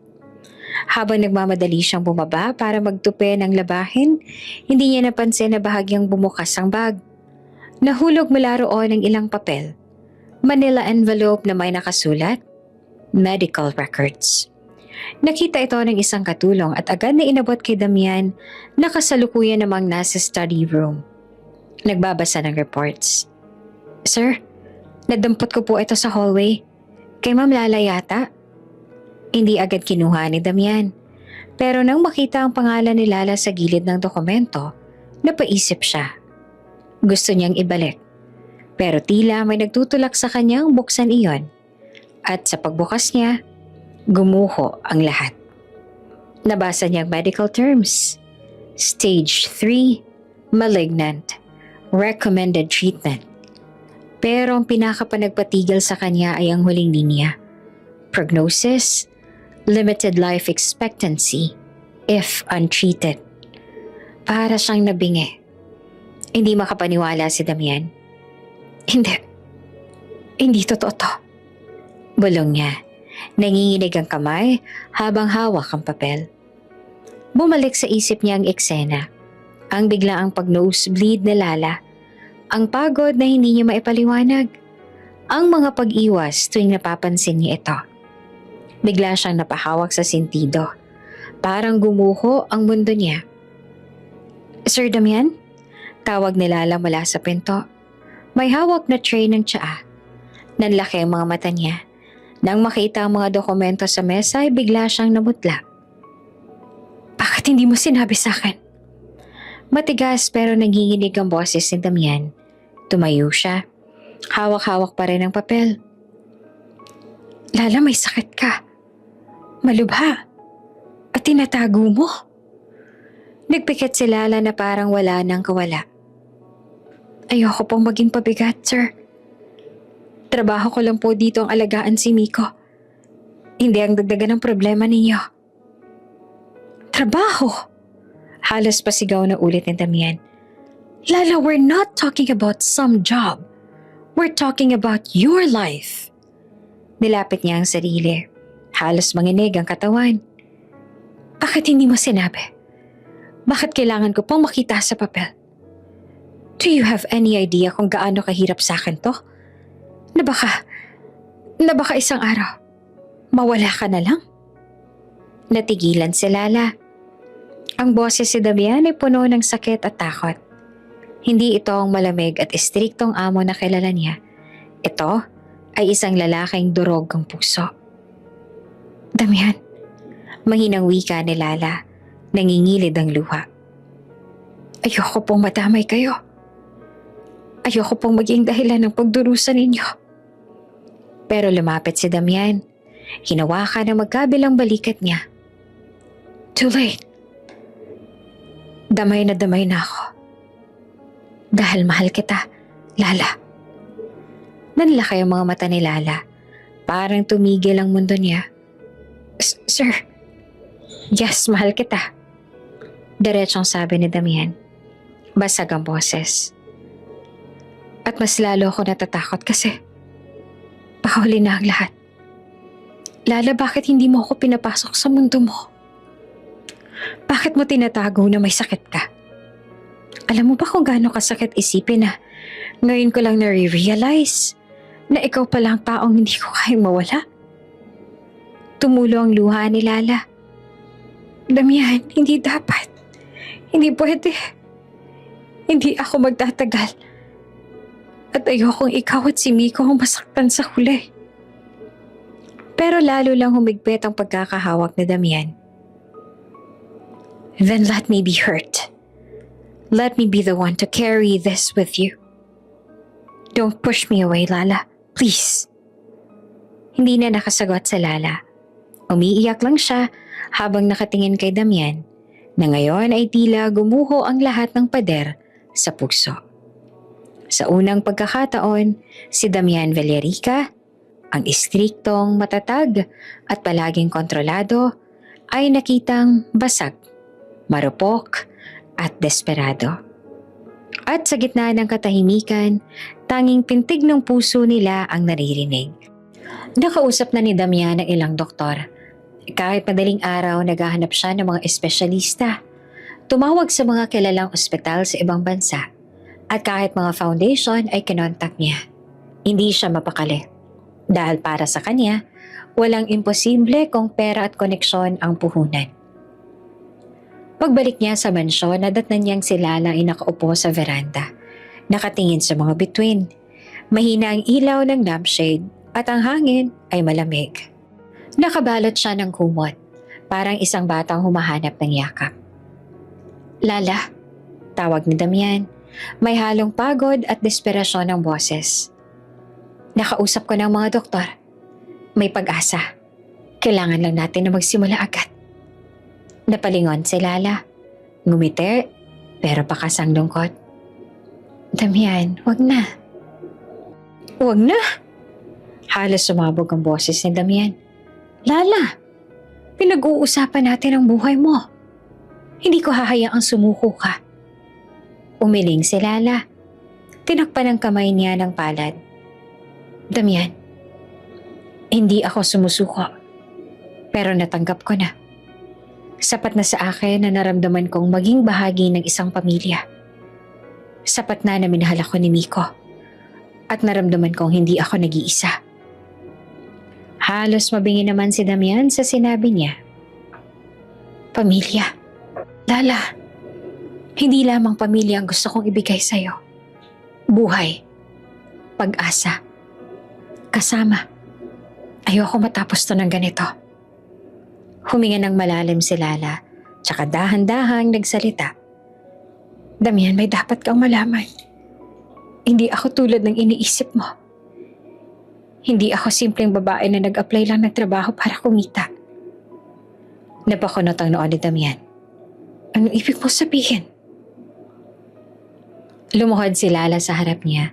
Habang nagmamadali siyang bumaba para magtupi ng labahin, hindi niya napansin na bahagyang bumukas ang bag. Nahulog mula roon ang ilang papel. Manila envelope na may nakasulat, medical records. Nakita ito ng isang katulong at agad na inabot kay Damian na kasalukuyan namang nasa study room. Nagbabasa ng reports. Sir, nadampot ko po ito sa hallway. Kay Ma'am Lala yata? Hindi agad kinuha ni Damian. Pero nang makita ang pangalan ni Lala sa gilid ng dokumento, napaisip siya. Gusto niyang ibalik. Pero tila may nagtutulak sa kanyang buksan iyon. At sa pagbukas niya, gumuho ang lahat. Nabasa niya ang medical terms. Stage 3, malignant, recommended treatment. Pero ang pinakapanagpatigil sa kanya ay ang huling linya. Prognosis, limited life expectancy if untreated. Para siyang nabingi. Hindi makapaniwala si Damian. Hindi totoo to. Bulong niya. Nanginginig ang kamay habang hawak ang papel. Bumalik sa isip niya ang eksena. Ang biglaang pag-nosebleed ni Lala. Ang pagod na hindi niya maipaliwanag. Ang mga pag-iwas tuwing napapansin niya ito. Bigla siyang napahawak sa sentido. Parang gumuho ang mundo niya. Sir Damian? Tawag ni Lala mula sa pinto. May hawak na tray ng tsaa. Nanlaki ang mga mata niya. Nang makita ang mga dokumento sa mesa ay bigla siyang namutla. Bakit hindi mo sinabi sa akin? Matigas pero nanginginig ang boses ni Damian. Tumayo siya. Hawak-hawak pa rin ang papel. Lala, may sakit ka. Malubha. At tinatago mo. Nagpikit si Lala na parang wala nang kawala. Ayoko pong maging pabigat, sir. Trabaho ko lang po dito ang alagaan si Miko. Hindi ang dagdagan ng problema ninyo. Trabaho? Halos pasigaw na ulit ni Damian. Lala, we're not talking about some job. We're talking about your life. Nilapit niya ang sarili. Halos manginig ang katawan. Bakit hindi mo sinabi? Bakit kailangan ko pang makita sa papel? Do you have any idea kung gaano kahirap sa akin to? Na baka isang araw, mawala ka na lang? Natigilan si Lala. Ang boses si Damian ay puno ng sakit at takot. Hindi ito ang malamig at istriktong amo na kilala niya. Ito ay isang lalaking durog ang puso. Damian, mahinang wika ni Lala, nangingilid ang luha. Ayoko pong madamay kayo. Ayoko pong maging dahilan ng pagdurusa ninyo. Pero lumapit si Damian. Hinawakan ang magkabilang balikat niya. Too late. Damay na ako. Dahil mahal kita, Lala. Nanlaki ang mga mata ni Lala. Parang tumigil ang mundo niya. Sir. Yes, mahal kita. Diretsong sabi ni Damian. Basag ang boses. At mas lalo ako natatakot kasi baka huli na ang lahat. Lala, bakit hindi mo ako pinapasok sa mundo mo? Bakit mo tinatago na may sakit ka? Alam mo ba kung gaano kasakit isipin na ngayon ko lang nare-realize na ikaw pala ang taong hindi ko kayang mawala? Tumulo ang luha ni Lala. Damian, hindi dapat. Hindi pwede. Hindi ako magtatagal. At ayokong ikaw at si Miko ang masaktan sa huli. Pero lalo lang humigpit ang pagkakahawak ni Damian. Then let me be hurt. Let me be the one to carry this with you. Don't push me away, Lala. Please. Hindi na nakasagot sa Lala. Umiiyak lang siya habang nakatingin kay Damian na ngayon ay tila gumuho ang lahat ng pader sa puso. Sa unang pagkakataon, si Damian Villarica, ang istriktong, matatag at palaging kontrolado, ay nakitang basag, marupok at desperado. At sa gitna ng katahimikan, tanging pintig ng puso nila ang naririnig. Nakausap na ni Damian ng ilang doktor. Kahit madaling araw, naghahanap siya ng mga espesyalista. Tumawag sa mga kilalang ospital sa ibang bansa. At kahit mga foundation ay kinontak niya. Hindi siya mapakali. Dahil para sa kanya, walang imposible kung pera at koneksyon ang puhunan. Pagbalik niya sa mansyon, nadatnan niyang si Lala ay nakaupo sa veranda. Nakatingin sa mga bituin. Mahina ang ilaw ng lampshade at ang hangin ay malamig. Nakabalot siya ng kumot, parang isang batang humahanap ng yakap. Lala, tawag ni Damian. May halong pagod at desperasyon ng boses. Nakausap ko ng mga doktor. May pag-asa. Kailangan lang natin na magsimula agad. Napalingon si Lala. Ngumiti, pero pakasang lungkot. Damian, wag na. Wag na? Halos sumabog ang boses ni Damian. Lala, pinag-uusapan natin ang buhay mo. Hindi ko hahayaang sumuko ka. Umiling si Lala. Tinakpan ang kamay niya ng palad. Damian, hindi ako sumusuko. Pero natanggap ko na. Sapat na sa akin na naramdaman kong maging bahagi ng isang pamilya. Sapat na minahal ako ni Miko. At naramdaman kong hindi ako nag-iisa. Halos mabingi naman si Damian sa sinabi niya. Pamilya. Lala, hindi lamang pamilya ang gusto kong ibigay sa'yo. Buhay. Pag-asa. Kasama. Ayoko matapos to ng ganito. Huminga ng malalim si Lala, tsaka dahan-dahang nagsalita. Damian, may dapat kang malaman. Hindi ako tulad ng iniisip mo. Hindi ako simpleng babae na nag-apply lang ng trabaho para kumita. Napakunot ang noo ni Damian. Anong ibig mo sabihin? Lumuhod si Lala sa harap niya.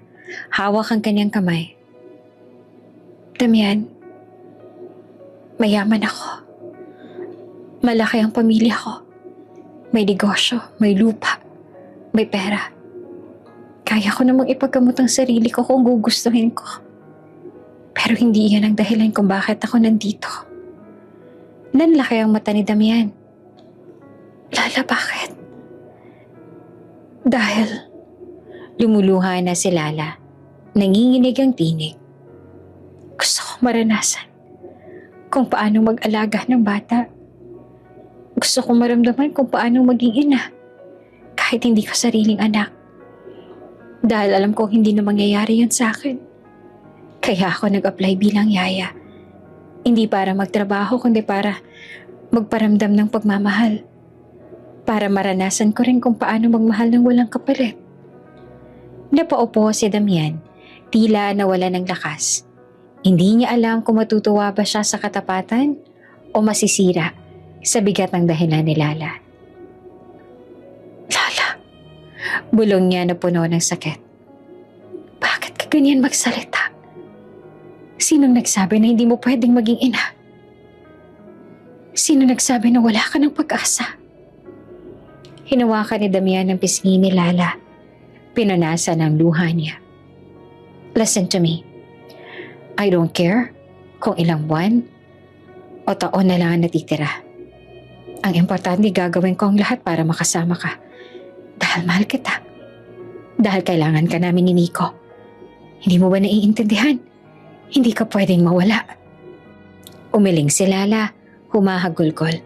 Hawak ang kanyang kamay. Damian, mayaman ako. Malaki ang pamilya ko. May negosyo, may lupa, may pera. Kaya ko namang ipaggamot ang sarili ko kung gugustuhin ko. Pero hindi iyan ang dahilan kung bakit ako nandito. Nanlaki ang mata ni Damian. Lala, bakit? Dahil lumuluha na si Lala. Nanginginig ang tinig. Gusto kong maranasan kung paano mag-alaga ng bata. Gusto kong maramdaman kung paano maging ina kahit hindi ko sariling anak. Dahil alam kong hindi na mangyayari yun sa akin. Kaya ako nag-apply bilang yaya. Hindi para magtrabaho kundi para magparamdam ng pagmamahal. Para maranasan ko rin kung paano magmahal ng walang kapalit. Napaupo si Damian, tila nawala ng lakas. Hindi niya alam kung matutuwa ba siya sa katapatan o masisira sa bigat ng dahilan ni Lala. Lala, bulong niya na puno ng sakit. Bakit ka ganyan magsalita? Sinong nagsabi na hindi mo pwedeng maging ina? Sino nagsabi na wala ka ng pag-asa? Hinawakan ni Damian ang pisngi ni Lala. Pinunasan ang luha niya. Listen to me. I don't care kung ilang buwan o taon na lang ang natitira. Ang importante, gagawin ko ang lahat para makasama ka. Dahil mahal kita. Dahil kailangan ka namin ni Nico. Hindi mo ba naiintindihan? Hindi ka pwedeng mawala. Umiling si Lala, humahagulgol.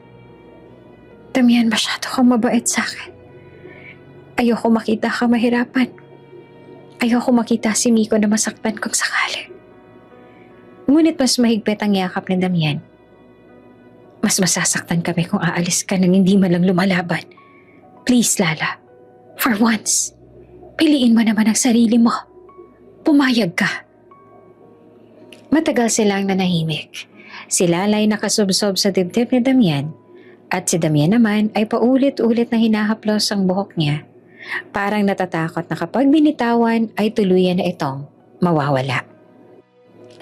Damian, masyado kang mabait sa akin. Ayoko makita ka mahirapan. Ayoko makita si Nico na masaktan kung sakali. Ngunit mas mahigpit ang yakap ni Damian. Mas masasaktan kami kung aalis ka nang hindi man lang lumalaban. Please, Lala. For once, piliin mo naman ang sarili mo. Pumayag ka. Matagal silang nanahimik. Si Lala ay nakasubsob sa dibdib ni Damian at si Damian naman ay paulit-ulit na hinahaplos ang buhok niya. Parang natatakot na kapag binitawan ay tuluyan na itong mawawala.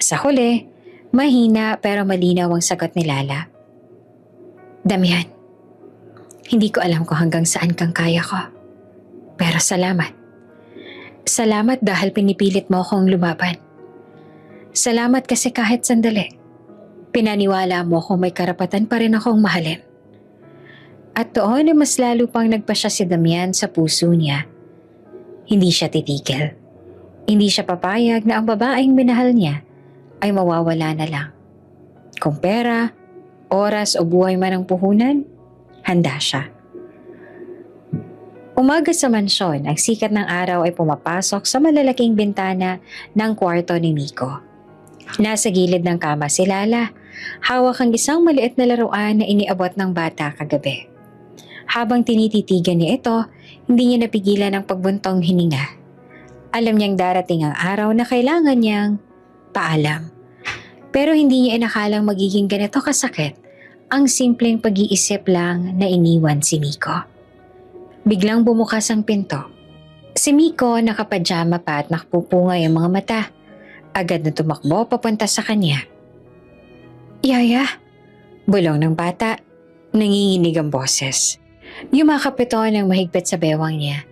Sa huli, mahina pero malinaw ang sagot ni Lala. Damian, hindi ko alam kung hanggang saan kang kaya ko. Pero salamat. Salamat dahil pinipilit mo akong lumaban. Salamat kasi kahit sandali, pinaniwala mo kung may karapatan pa rin akong mahalin. At doon ay mas lalo pang nagpasya si Damian sa puso niya. Hindi siya titigil. Hindi siya papayag na ang babaeng minahal niya ay mawawala na lang. Kung pera, oras o buhay man ang puhunan, handa siya. Umaga sa mansyon, ang sikat ng araw ay pumapasok sa malalaking bintana ng kwarto ni Nico. Nasa gilid ng kama si Lala, hawak ang isang maliit na laruan na iniabot ng bata kagabi. Habang tinititigan niya ito, hindi niya napigilan ang pagbuntong hininga. Alam niyang darating ang araw na kailangan niyang paalam. Pero hindi niya inakalang magiging ganito kasakit ang simpleng pag-iisip lang na iniwan si Nico. Biglang bumukas ang pinto. Si Nico nakapajama pa at nakapupungay ang mga mata. Agad na tumakbo papunta sa kanya. Yaya, bulong ng bata, nanginginig ang boses. Yumakap ito ng mahigpit sa bewang niya.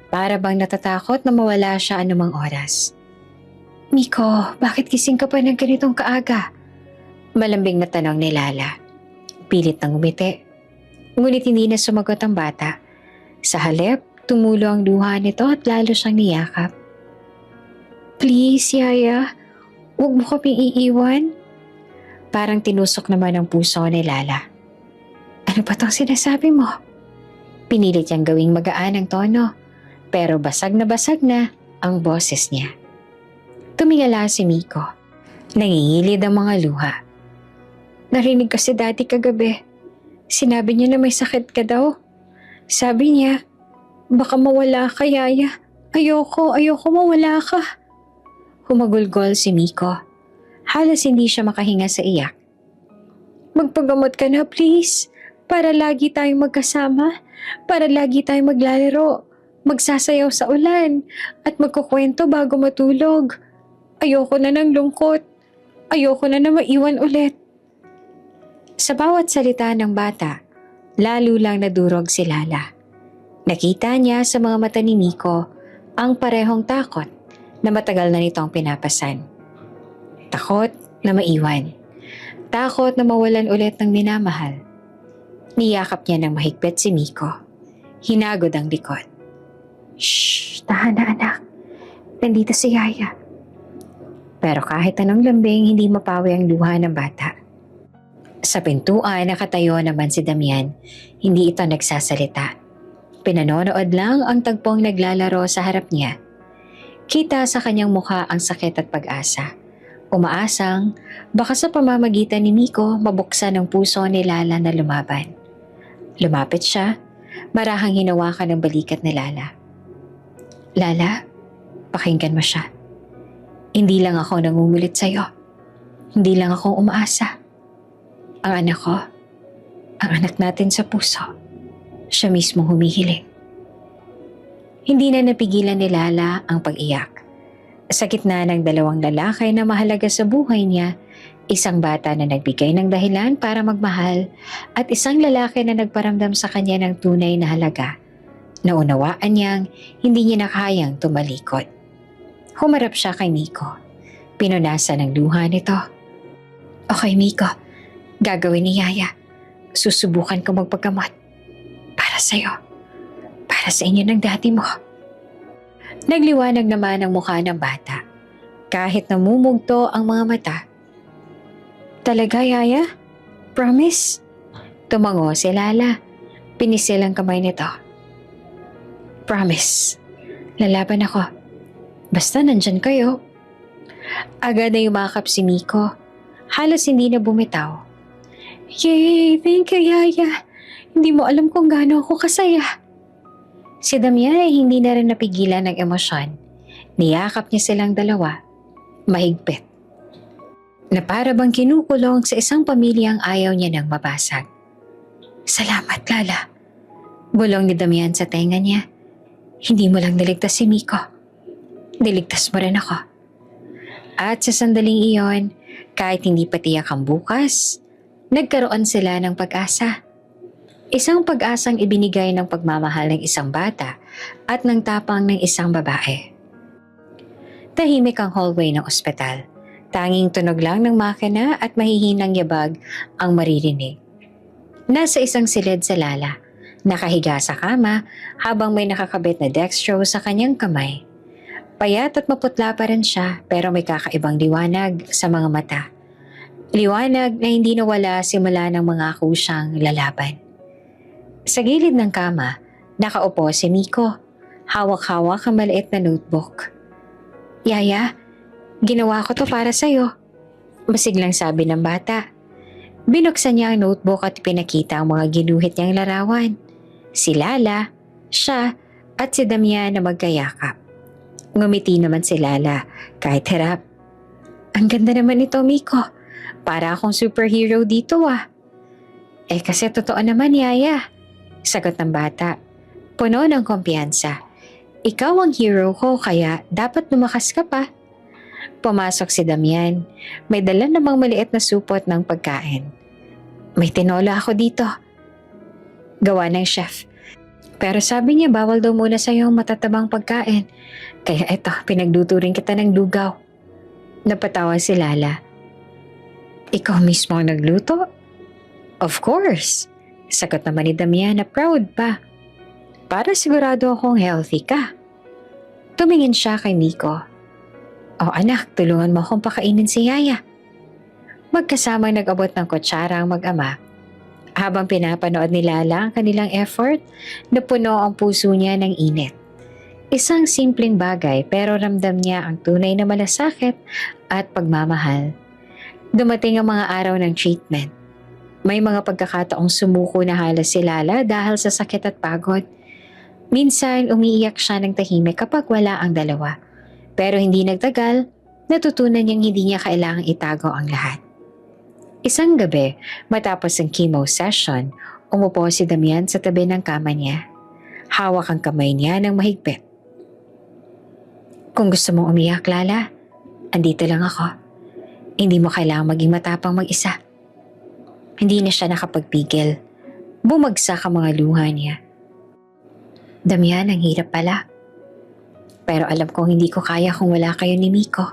Para bang natatakot na mawala siya anumang oras. Nico, bakit gising ka pa ng ganitong kaaga? Malambing na tanong ni Lala. Pilit nang umiti. Ngunit hindi na sumagot ang bata. Sa halip, tumulo ang luha nito at lalo siyang niyakap. Please, Yaya, huwag mo kaming iiwan. Parang tinusok naman ang puso ni Lala. Ano ba itong sinasabi mo? Pinilit niyang gawing magaan ang tono, pero basag na ang boses niya. Tumingala si Nico. Nangingilid ang mga luha. Narinig ko si Daddy kagabi. Sinabi niya na may sakit ka daw. Sabi niya, baka mawala ka, Yaya. Ayoko mawala ka. Humagulgol si Nico. Halos hindi siya makahinga sa iyak. Magpagamot ka na, please. Para lagi tayong magkasama. Para lagi tayong maglalaro. Magsasayaw sa ulan. At magkukwento bago matulog. Ayoko na ng lungkot. Ayoko na maiwan ulit. Sa bawat salita ng bata, lalo lang nadurog si Lala. Nakita niya sa mga mata ni Nico ang parehong takot na matagal na nitong pinapasan. Takot na maiwan. Takot na mawalan ulit ng minamahal. Niyakap niya ng mahigpit si Nico. Hinagod ang likod. Shh! Tahan na anak. Nandito si Yaya. Pero kahit anong lambing, hindi mapawi ang luha ng bata. Sa pintuan, nakatayo naman si Damian. Hindi ito nagsasalita. Pinanonood lang ang tagpong naglalaro sa harap niya. Kita sa kanyang mukha ang sakit at pag-asa. Umaasang, baka sa pamamagitan ni Nico, mabuksan ang puso ni Lala na lumaban. Lumapit siya, marahang hinawakan ng balikat ni Lala. Lala, pakinggan mo siya. Hindi lang ako nangungulit sa'yo. Hindi lang ako umaasa. Ang anak ko, ang anak natin sa puso, siya mismo humihiling. Hindi na napigilan ni Lala ang pag-iyak. Sa gitna ng dalawang lalaki na mahalaga sa buhay niya, isang bata na nagbigay ng dahilan para magmahal at isang lalaki na nagparamdam sa kanya ng tunay na halaga. Naunawaan niyang hindi niya nakayang tumalikod. Humarap siya kay Miko. Pinunasan ng luha nito. Okay, Miko. Gagawin ni Yaya. Susubukan ko magpagamot. Para sa'yo. Para sa inyo ng dati mo. Nagliwanag naman ang mukha ng bata. Kahit namumugto ang mga mata. Talaga, Yaya? Promise? Tumango si Lala. Pinisil ang kamay nito. Promise. Lalaban ako. Basta nandyan kayo. Agad na yumakap si Miko. Halos hindi na bumitaw. Yay! Thank you, Yaya. Hindi mo alam kung gaano ako kasaya. Si Damian ay hindi na rin napigilan ng emosyon. Niyakap niya silang dalawa. Mahigpit. Na para bang kinukulong sa isang pamilyang ayaw niya nang mabasag. Salamat, Lala. Bulong ni Damian sa tenga niya. Hindi mo lang niligtas si Miko. Niligtas mo rin ako. At sa sandaling iyon, kahit hindi pa tiyak ang bukas, nagkaroon sila ng pag-asa. Isang pag-asang ibinigay ng pagmamahal ng isang bata at ng tapang ng isang babae. Tahimik ang hallway ng ospital. Tanging tunog lang ng makina at mahihinang yabag ang maririnig. Nasa isang silid sa Lala, nakahiga sa kama habang may nakakabit na dextro sa kanyang kamay. Payat at maputla pa rin siya pero may kakaibang liwanag sa mga mata. Liwanag na hindi nawala simula ng mga kusang lalaban. Sa gilid ng kama, nakaupo si Miko. Hawak-hawak ang maliit na notebook. Yaya, ginawa ko to para sa'yo. Masiglang sabi ng bata. Binuksan niya ang notebook at pinakita ang mga ginuhit niyang larawan. Si Lala, siya at si Damian na magkayakap. Ngumiti naman si Lala kahit hirap. Ang ganda naman ito, Miko. Para akong superhero dito ah. Kasi totoo naman, Yaya. Sagot ng bata. Puno ng kumpiyansa. Ikaw ang hero ko kaya dapat lumakas ka pa. Pumasok si Damian. May dala namang maliit na supot ng pagkain. May tinola ako dito. Gawa ng chef. Pero sabi niya bawal daw muna sa iyong matatabang pagkain. Kaya eto, pinagduturing kita ng lugaw. Napatawa si Lala. Ikaw mismo ang nagluto? Of course. Sagot naman ni Damian na proud pa. Para sigurado akong healthy ka. Tumingin siya kay Miko. O anak, tulungan mo akong pakainin si Yaya. Magkasamang nag-abot ng kutsara ang mag-ama. Habang pinapanood ni Lala ang kanilang effort, napuno ang puso niya ng init. Isang simpleng bagay pero ramdam niya ang tunay na malasakit at pagmamahal. Dumating ang mga araw ng treatment. May mga pagkakataong sumuko na halos si Lala dahil sa sakit at pagod. Minsan umiiyak siya ng tahimik kapag wala ang dalawa. Pero hindi nagtagal, natutunan niyang hindi niya kailangang itago ang lahat. Isang gabi, matapos ang chemo session, umupo si Damian sa tabi ng kama niya. Hawak ang kamay niya ng mahigpit. Kung gusto mong umiyak, Lala, andito lang ako. Hindi mo kailangang maging matapang mag-isa. Hindi na siya nakapagpigil. Bumagsak ang mga luha niya. Damian, ang hirap pala. Pero alam kong hindi ko kaya kung wala kayo ni Miko.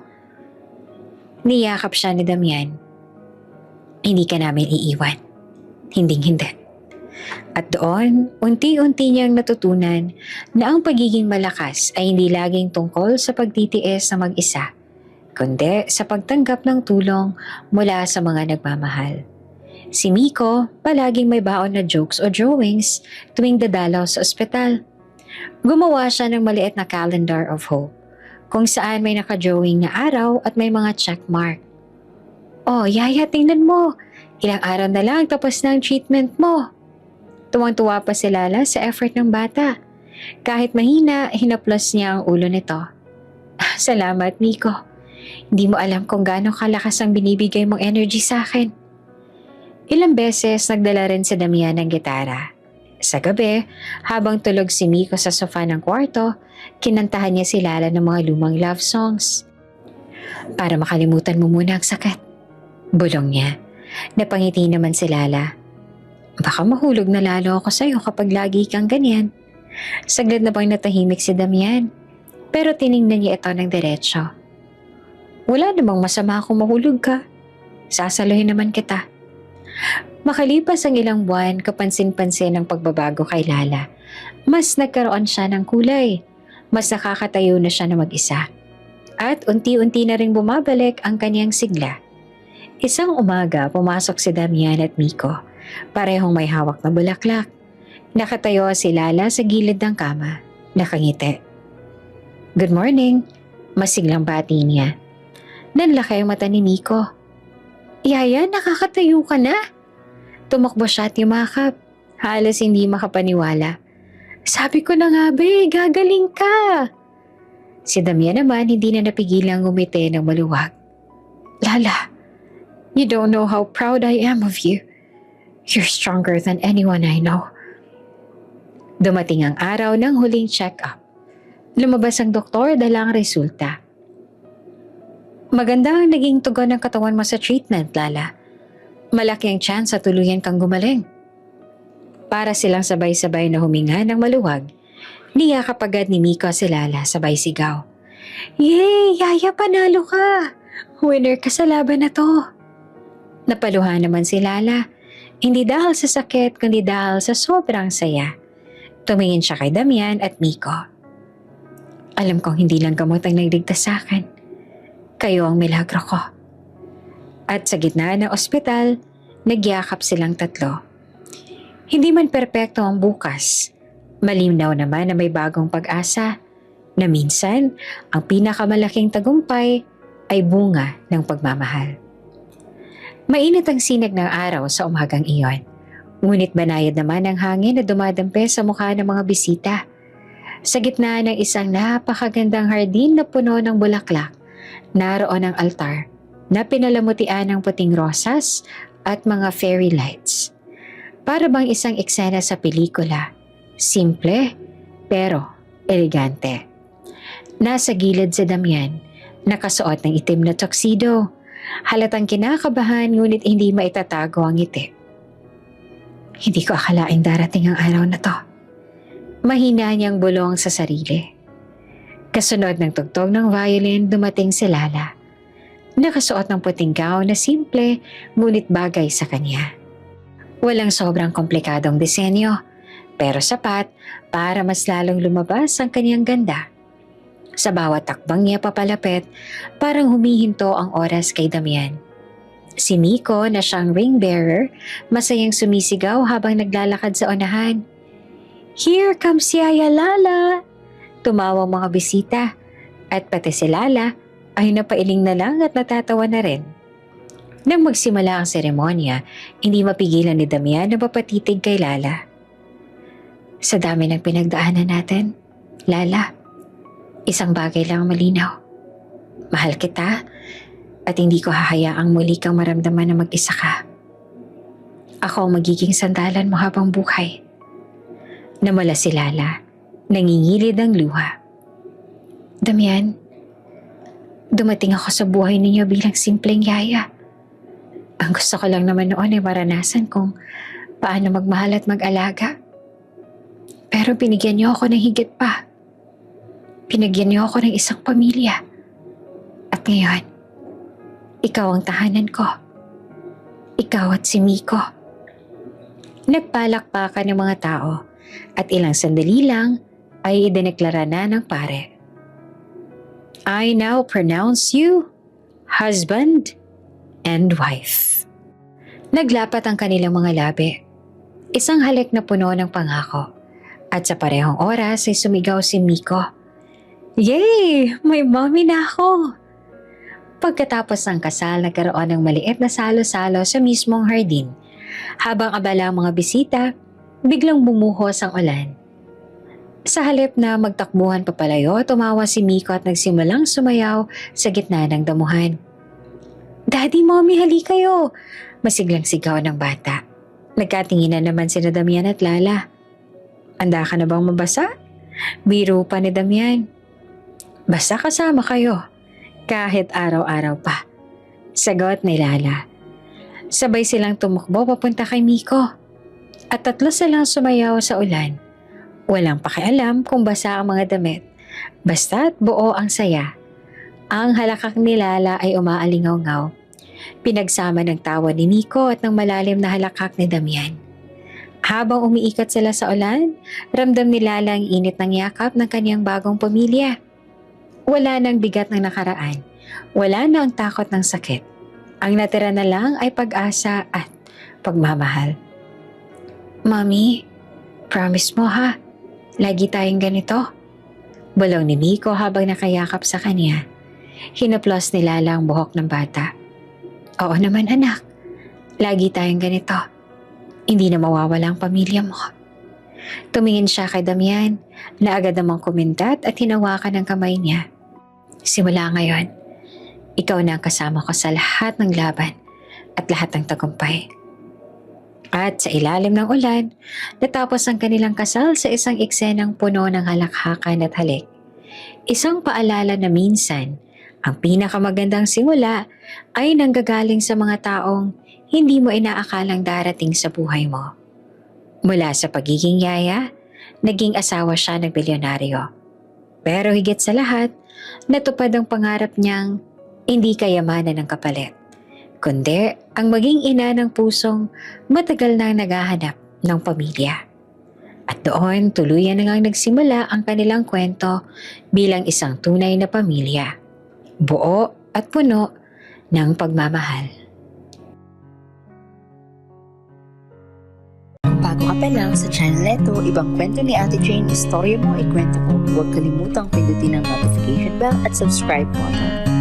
Niyakap siya ni Damian. Hindi ka namin iiwan. Hinding-hindi. At doon, unti-unti niyang natutunan na ang pagiging malakas ay hindi laging tungkol sa pagtitiis na mag-isa, kundi sa pagtanggap ng tulong mula sa mga nagmamahal. Si Miko, palaging may baon na jokes o drawings tuwing dadalaw sa ospital. Gumawa siya ng maliit na calendar of hope, kung saan may nakadrawing na araw at may mga checkmark. Oh, Yaya, tingnan mo. Ilang araw na lang tapos na ang treatment mo. Tuwang-tuwa pa si Lala sa effort ng bata. Kahit mahina, hinaplos niya ang ulo nito. Salamat, Miko. Hindi mo alam kung gaano kalakas ang binibigay mong energy sa akin. Ilang beses nagdala rin si Damian ng gitara. Sa gabi, habang tulog si Miko sa sofa ng kwarto, kinantahan niya si Lala ng mga lumang love songs. Para makalimutan mo muna ang sakit. Bulong niya. Napangiti naman si Lala. Baka mahulog na lalo ako sa'yo kapag lagi kang ganyan. Saglit na bang natahimik si Damian, pero tiningnan niya ito ng diretsyo. Wala namang masama kung mahulog ka. Sasaluhin naman kita. Makalipas ang ilang buwan, kapansin-pansin ang pagbabago kay Lala. Mas nagkaroon siya ng kulay. Mas nakakatayo na siya na mag-isa. At unti-unti na rin bumabalik ang kanyang sigla. Isang umaga, pumasok si Damian at Miko. Parehong may hawak na bulaklak. Nakatayo si Lala sa gilid ng kama. Nakangiti. Good morning. Masiglang bati niya. Nanlaki ang mata ni Miko. Yaya, nakakatayo ka na? Tumakbo siya at yumakap. Halos hindi makapaniwala. Sabi ko na nga be, gagaling ka. Si Damian naman hindi na napigilang ngumiti ng maluwag. Lala, you don't know how proud I am of you. You're stronger than anyone I know. Dumating ang araw ng huling check-up. Lumabas ang doktor dala ang resulta. Maganda ang naging tugon ng katawan mo sa treatment, Lala. Malaki ang chance sa tuluyan kang gumaling. Para silang sabay-sabay na huminga ng maluwag, niyakap agad ni Miko si Lala sabay sigaw. Yay! Yaya, panalo ka! Winner ka sa laban na to. Napaluhan naman si Lala. Hindi dahil sa sakit, kundi dahil sa sobrang saya. Tumingin siya kay Damian at Miko. Alam kong hindi lang gamot ang nagligtas sa akin. Kayo ang milagro ko. At sa gitna ng ospital, nagyakap silang tatlo. Hindi man perpekto ang bukas. Malinaw naman na may bagong pag-asa na minsan ang pinakamalaking tagumpay ay bunga ng pagmamahal. Mainit ang sinag ng araw sa umagang iyon. Ngunit banayad naman ang hangin na dumadampi sa mukha ng mga bisita. Sa gitna ng isang napakagandang hardin na puno ng bulaklak, naroon ang altar na pinalamutian ng puting rosas at mga fairy lights. Para bang isang eksena sa pelikula. Simple, pero elegante. Nasa gilid si Damian, nakasuot ng itim na tuxedo. Halatang kinakabahan ngunit hindi maitatago ang ngiti. Hindi ko akalaing darating ang araw na to. Mahina niyang bulong sa sarili. Kasunod ng tugtog ng violin, dumating si Lala. Nakasuot ng puting gown na simple ngunit bagay sa kanya. Walang sobrang komplikadong disenyo, pero sapat para mas lalong lumabas ang kanyang ganda. Sa bawat takbang niya papalapit, parang humihinto ang oras kay Damian. Si Miko na siyang ring bearer, masayang sumisigaw habang naglalakad sa unahan. Here comes Yaya Lala! Tumawa mga bisita at pati si Lala ay napailing na lang at natatawa na rin. Nang magsimula ang seremonya, hindi mapigilan ni Damian na mapatitig kay Lala. Sa dami ng pinagdaanan natin, Lala, isang bagay lang malinaw. Mahal kita at hindi ko hahayaang muli kang maramdaman na mag-isa ka. Ako ang magiging sandalan mo habang buhay. Namala si Lala, nangingilid ang luha. Damian, dumating ako sa buhay ninyo bilang simpleng yaya. Ang gusto ko lang naman noon ay maranasan kung paano magmahal at mag-alaga. Pero binigyan niyo ako ng higit pa. Pinagyan niyo ako ng isang pamilya. At ngayon, ikaw ang tahanan ko. Ikaw at si Miko. Nagpalakpakan ng mga tao at ilang sandali lang ay idineklara na ng pare. I now pronounce you husband and wife. Naglapat ang kanilang mga labi. Isang halik na puno ng pangako. At sa parehong oras ay sumigaw si Miko. Yay! May mommy na ako! Pagkatapos ng kasal, nagkaroon ng maliit na salo-salo sa mismong hardin. Habang abala ang mga bisita, biglang bumuhos ang ulan. Sa halip na magtakbuhan papalayo, tumawa si Miko at nagsimulang sumayaw sa gitna ng damuhan. Daddy, Mommy, hali kayo! Masiglang sigaw ng bata. Nagkatinginan naman sina Damian at Lala. Handa ka na bang mabasa? Biro pa ni Damian. Basta kasama kayo. Kahit araw-araw pa. Sagot ni Lala. Sabay silang tumakbo papunta kay Miko. At tatlo silang sumayaw sa ulan. Walang pakialam kung basa ang mga damit. Basta't buo ang saya. Ang halakak ni Lala ay umaalingaw-ngaw. Pinagsama ng tawa ni Miko at ng malalim na halakak ni Damian. Habang umiikot sila sa ulan, ramdam ni Lala ang init ng yakap ng kanyang bagong pamilya. Wala nang bigat ng nakaraan. Wala na ang takot ng sakit. Ang natira na lang ay pag-asa at pagmamahal. Mommy, promise mo ha, lagi tayong ganito. Bulong ni Miko habang nakayakap sa kanya. Hinaplos ni Lala ang buhok ng bata. Oo naman anak, lagi tayong ganito. Hindi na mawawala ang pamilya mo. Tumingin siya kay Damian na agad namang kumintat at hinawakan ang kamay niya. Simula ngayon, ikaw na ang kasama ko sa lahat ng laban at lahat ng tagumpay. At sa ilalim ng ulan, natapos ang kanilang kasal sa isang eksenang puno ng halakhakan at halik. Isang paalala na minsan, ang pinakamagandang simula ay nanggagaling sa mga taong hindi mo inaakalang darating sa buhay mo. Mula sa pagiging yaya, naging asawa siya ng bilyonaryo. Pero higit sa lahat, natupad ang pangarap niyang hindi kayamanan ng kapalit, kundi ang maging ina ng pusong matagal nang naghahanap ng pamilya. At doon tuluyan na ngang nagsimula ang kanilang kwento bilang isang tunay na pamilya, buo at puno ng pagmamahal. Bago ka pa lang sa channel neto, ibang kwento ni Ate Jane, istorya mo, ikwento ko. Huwag kalimutang pindutin ang notification bell at subscribe button.